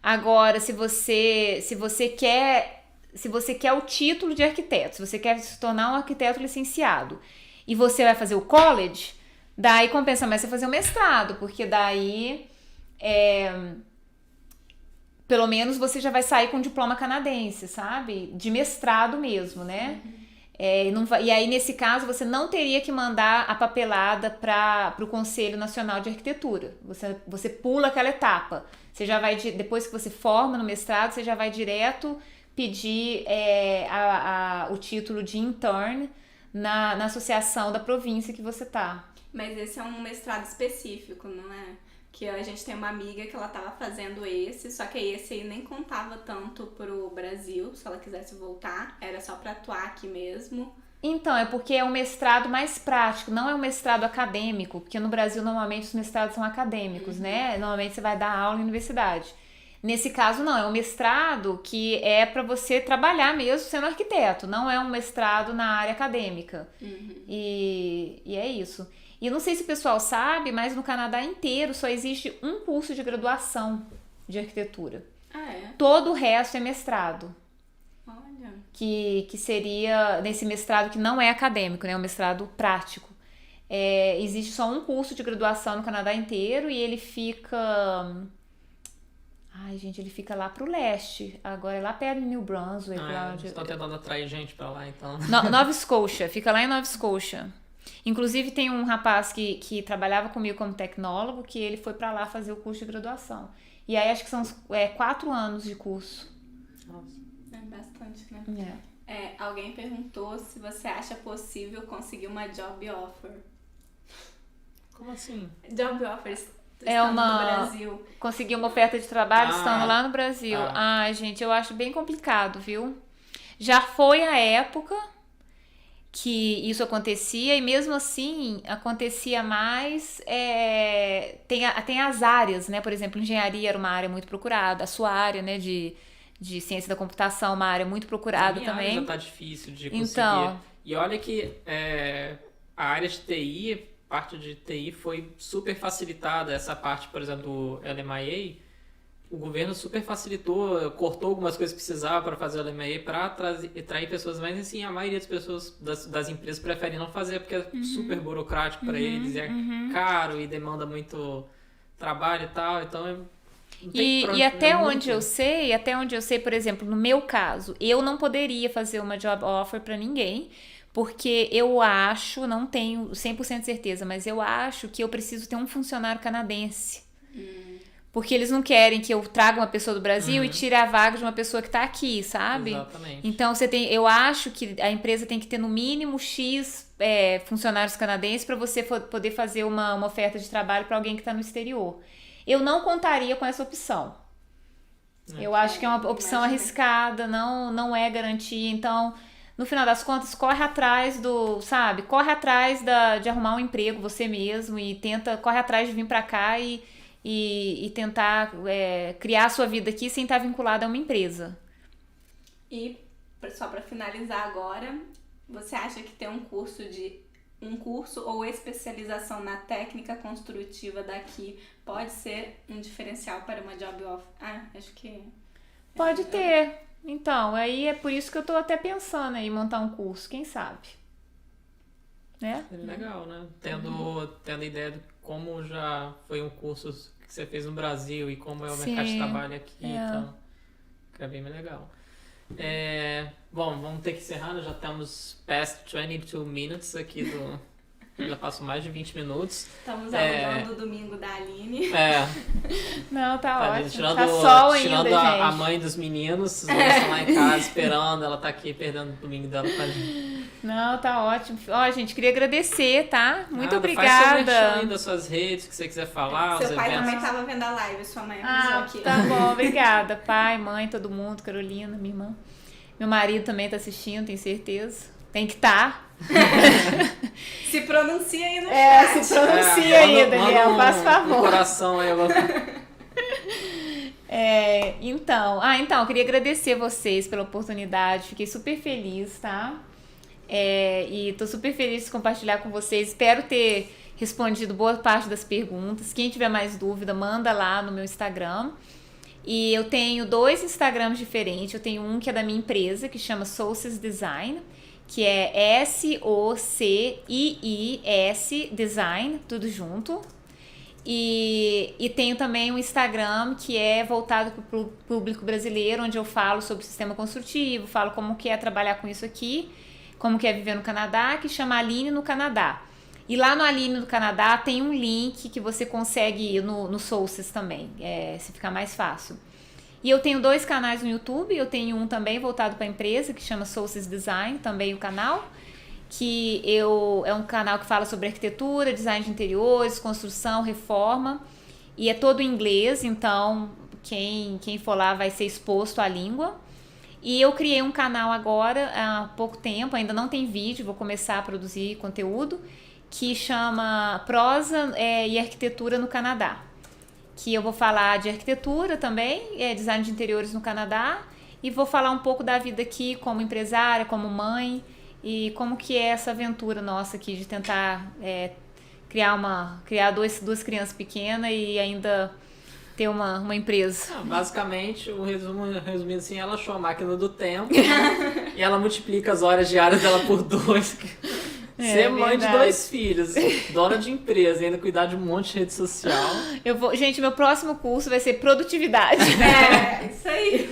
Speaker 2: Agora, se você quer o título de arquiteto, se você quer se tornar um arquiteto licenciado e você vai fazer o college, daí compensa mais você fazer o mestrado, porque daí pelo menos você já vai sair com um diploma canadense, sabe? De mestrado mesmo, né? E aí, nesse caso, você não teria que mandar a papelada para o Conselho Nacional de Arquitetura. Você pula aquela etapa. Você já vai, depois que você forma no mestrado, você já vai direto pedir o título de intern na associação da província que você tá.
Speaker 3: Mas esse é um mestrado específico, não é? Que a gente tem uma amiga que ela tava fazendo esse, só que esse aí nem contava tanto pro Brasil, se ela quisesse voltar, era só pra atuar aqui mesmo.
Speaker 2: Então, é porque é um mestrado mais prático, não é um mestrado acadêmico, porque no Brasil normalmente os mestrados são acadêmicos, né? Normalmente você vai dar aula em universidade. Nesse caso não, é um mestrado que é para você trabalhar mesmo sendo arquiteto, não é um mestrado na área acadêmica. E é isso. E eu não sei se o pessoal sabe, mas no Canadá inteiro só existe um curso de graduação de arquitetura. Todo o resto é mestrado.
Speaker 3: Olha.
Speaker 2: Que seria nesse mestrado que não é acadêmico, né? É um mestrado prático. Existe só um curso de graduação no Canadá inteiro e ele fica... Ai, gente, ele fica lá pro leste. Agora é lá perto de New Brunswick.
Speaker 1: Eles estão tentando atrair gente pra lá, então.
Speaker 2: Nova Scotia, fica lá em Nova Scotia. Inclusive tem um rapaz que trabalhava comigo como tecnólogo, que ele foi pra lá fazer o curso de graduação. E aí acho que são 4 anos de curso.
Speaker 3: Nossa. É bastante, né? Alguém perguntou se você acha possível conseguir uma job offer.
Speaker 1: Como assim?
Speaker 3: Job offers estando no Brasil.
Speaker 2: Conseguir uma oferta de trabalho estando lá no Brasil. Ai, gente, eu acho bem complicado, viu? Já foi a época que isso acontecia, e mesmo assim acontecia mais. Tem as áreas, né? Por exemplo, engenharia era uma área muito procurada, a sua área, né, de ciência da computação, uma área muito procurada também.
Speaker 1: Área já tá difícil de conseguir.
Speaker 2: Então,
Speaker 1: e olha que a área de TI, parte de TI foi super facilitada, essa parte, por exemplo, do LMIA, o governo super facilitou, cortou algumas coisas que precisava para fazer o LMIA para atrair pessoas, mas assim, a maioria das pessoas, das empresas preferem não fazer porque é super burocrático para eles, é caro e demanda muito trabalho e tal, então
Speaker 2: e até onde eu sei, por exemplo, no meu caso, eu não poderia fazer uma job offer para ninguém, porque eu acho, não tenho 100% de certeza, mas eu acho que eu preciso ter um funcionário canadense. Porque eles não querem que eu traga uma pessoa do Brasil e tire a vaga de uma pessoa que tá aqui, sabe?
Speaker 1: Exatamente.
Speaker 2: Então, eu acho que a empresa tem que ter no mínimo X funcionários canadenses para você poder fazer uma oferta de trabalho para alguém que está no exterior. Eu não contaria com essa opção. Eu acho que é uma opção arriscada, não é garantia. Então, no final das contas, corre atrás corre atrás de arrumar um emprego você mesmo e corre atrás de vir para cá e tentar criar a sua vida aqui sem estar vinculada a uma empresa.
Speaker 3: E, só para finalizar agora, você acha que ter um curso ou especialização na técnica construtiva daqui pode ser um diferencial para uma job offer? Acho que...
Speaker 2: Pode ter. Então, aí é por isso que eu tô até pensando em montar um curso, quem sabe? Né?
Speaker 1: Legal, né? Tendo a ideia de como já foi um curso que você fez no Brasil e como é o mercado de trabalho aqui, então, que é bem legal. Bom, vamos ter que encerrar, nós já estamos past 22 minutes aqui já passou mais de 20 minutos.
Speaker 3: Estamos alugando o domingo da Aline.
Speaker 2: Não, tá ótimo.
Speaker 1: Tirando,
Speaker 2: tá sol ainda,
Speaker 1: tirando
Speaker 2: a
Speaker 1: mãe dos meninos, eles estão lá em casa esperando, ela tá aqui perdendo o domingo dela pra gente.
Speaker 2: Não, tá ótimo. Ó, gente, queria agradecer, tá? Muito obrigada.
Speaker 1: Faz seu merchan aí das suas redes, que você quiser falar.
Speaker 3: Seu pai também tava vendo a live, sua mãe avisou aqui.
Speaker 2: Tá bom, obrigada. Pai, mãe, todo mundo, Carolina, minha irmã. Meu marido também tá assistindo, tenho certeza. Tem que estar.
Speaker 3: Se pronuncia aí no chat.
Speaker 2: Se pronuncia aí, Daniel, faz favor.
Speaker 1: Um coração aí.
Speaker 2: Então, eu queria agradecer vocês pela oportunidade, fiquei super feliz, tá? E tô super feliz de compartilhar com vocês, espero ter respondido boa parte das perguntas. Quem tiver mais dúvida, manda lá no meu Instagram. E eu tenho 2 Instagrams diferentes, eu tenho um que é da minha empresa, que chama Sources Design, que é SOCIIS Design, tudo junto. E tenho também um Instagram que é voltado para o público brasileiro, onde eu falo sobre o sistema construtivo, falo como que é trabalhar com isso aqui, como que é viver no Canadá, que chama Aline no Canadá. E lá no Aline no Canadá tem um link que você consegue ir no Sources também, se ficar mais fácil. E eu tenho 2 canais no YouTube, eu tenho um também voltado para a empresa, que chama Sources Design, também o canal, que é um canal que fala sobre arquitetura, design de interiores, construção, reforma, e é todo em inglês, então quem for lá vai ser exposto à língua. E eu criei um canal agora, há pouco tempo, ainda não tem vídeo, vou começar a produzir conteúdo, que chama Prosa e Arquitetura no Canadá. Que eu vou falar de arquitetura também, design de interiores no Canadá, e vou falar um pouco da vida aqui como empresária, como mãe, e como que é essa aventura nossa aqui de tentar criar duas crianças pequenas e ainda ter uma empresa.
Speaker 1: Basicamente, resumindo assim, ela achou a máquina do tempo e ela multiplica as horas diárias dela por 2. Ser mãe de 2 filhos, dona de empresa e ainda cuidar de um monte de rede social.
Speaker 2: Gente, meu próximo curso vai ser produtividade.
Speaker 3: Isso aí.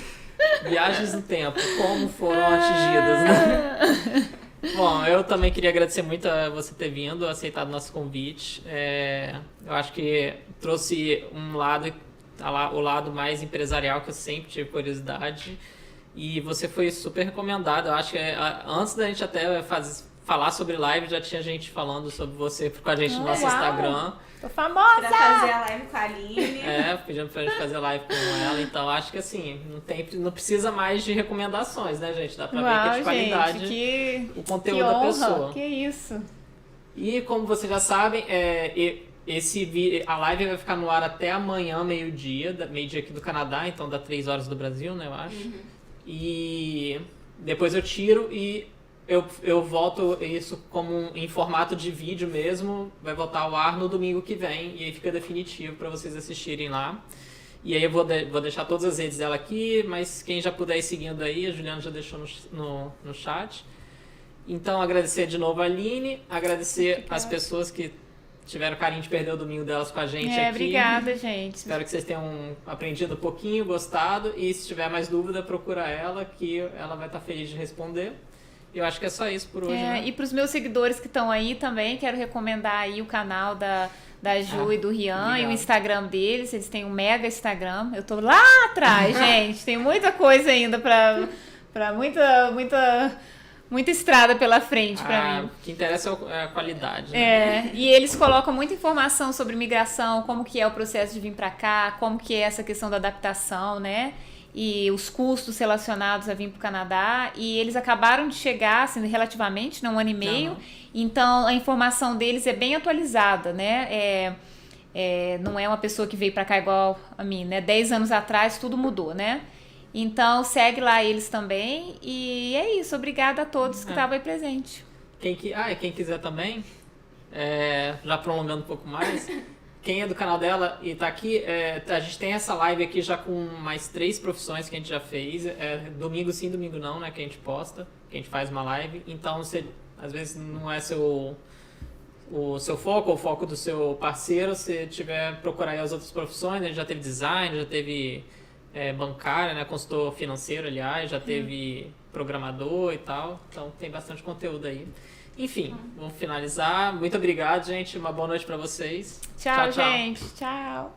Speaker 1: Viagens no tempo, como foram atingidas, né? Bom, eu também queria agradecer muito a você ter vindo, aceitado o nosso convite. Eu acho que trouxe o lado mais empresarial que eu sempre tive curiosidade. E você foi super recomendado. Eu acho que antes da gente até falar sobre live, já tinha gente falando sobre você com a gente no nosso Instagram.
Speaker 2: Tô famosa!
Speaker 3: Pra fazer a live com a Aline.
Speaker 1: Pedindo pra gente fazer live com ela. Então, acho que assim, não precisa mais de recomendações, né, gente? Dá pra ver que é de qualidade o conteúdo da pessoa.
Speaker 2: Que isso!
Speaker 1: E como vocês já sabem, a live vai ficar no ar até amanhã, meio-dia aqui do Canadá, então dá 3 horas do Brasil, né, eu acho. E depois eu tiro e eu volto isso em formato de vídeo mesmo, vai voltar ao ar no domingo que vem, e aí fica definitivo para vocês assistirem lá. E aí eu vou deixar todas as redes dela aqui, mas quem já puder ir seguindo aí, a Juliana já deixou no chat. Então agradecer de novo a Aline, agradecer as pessoas que tiveram o carinho de perder o domingo delas com a gente aqui.
Speaker 2: Obrigada, gente.
Speaker 1: Espero que vocês tenham aprendido um pouquinho, gostado, e se tiver mais dúvida, procura ela, que ela vai estar feliz de responder. Eu acho que é só isso por hoje, né?
Speaker 2: E para os meus seguidores que estão aí também, quero recomendar aí o canal da da Ju e do Rian,
Speaker 1: obrigado.
Speaker 2: e o Instagram deles, eles têm um mega Instagram. Eu tô lá atrás, gente. Tem muita coisa ainda pra muita estrada pela frente pra mim.
Speaker 1: O que interessa é a qualidade. Né?
Speaker 2: E eles colocam muita informação sobre migração, como que é o processo de vir pra cá, como que é essa questão da adaptação, né? E os custos relacionados a vir pro Canadá. E eles acabaram de chegar, assim, relativamente, um ano e meio. Então, a informação deles é bem atualizada, né? Não é uma pessoa que veio pra cá igual a mim, né? 10 anos atrás tudo mudou, né? Então, segue lá eles também. E é isso. Obrigada a todos que estavam aí presentes.
Speaker 1: Quem quiser também, já prolongando um pouco mais, quem é do canal dela e tá aqui, a gente tem essa live aqui já com mais 3 profissões que a gente já fez. Domingo sim, domingo não, né? Que a gente posta, que a gente faz uma live. Então, você, às vezes, não é o seu foco, ou o foco do seu parceiro. Se tiver, procurar aí as outras profissões, né? Já teve design, já teve... bancária, né? Consultor financeiro, aliás, já teve programador e tal, então tem bastante conteúdo aí. Enfim, vamos finalizar. Muito obrigado, gente. Uma boa noite pra vocês.
Speaker 2: Tchau, gente. Tchau.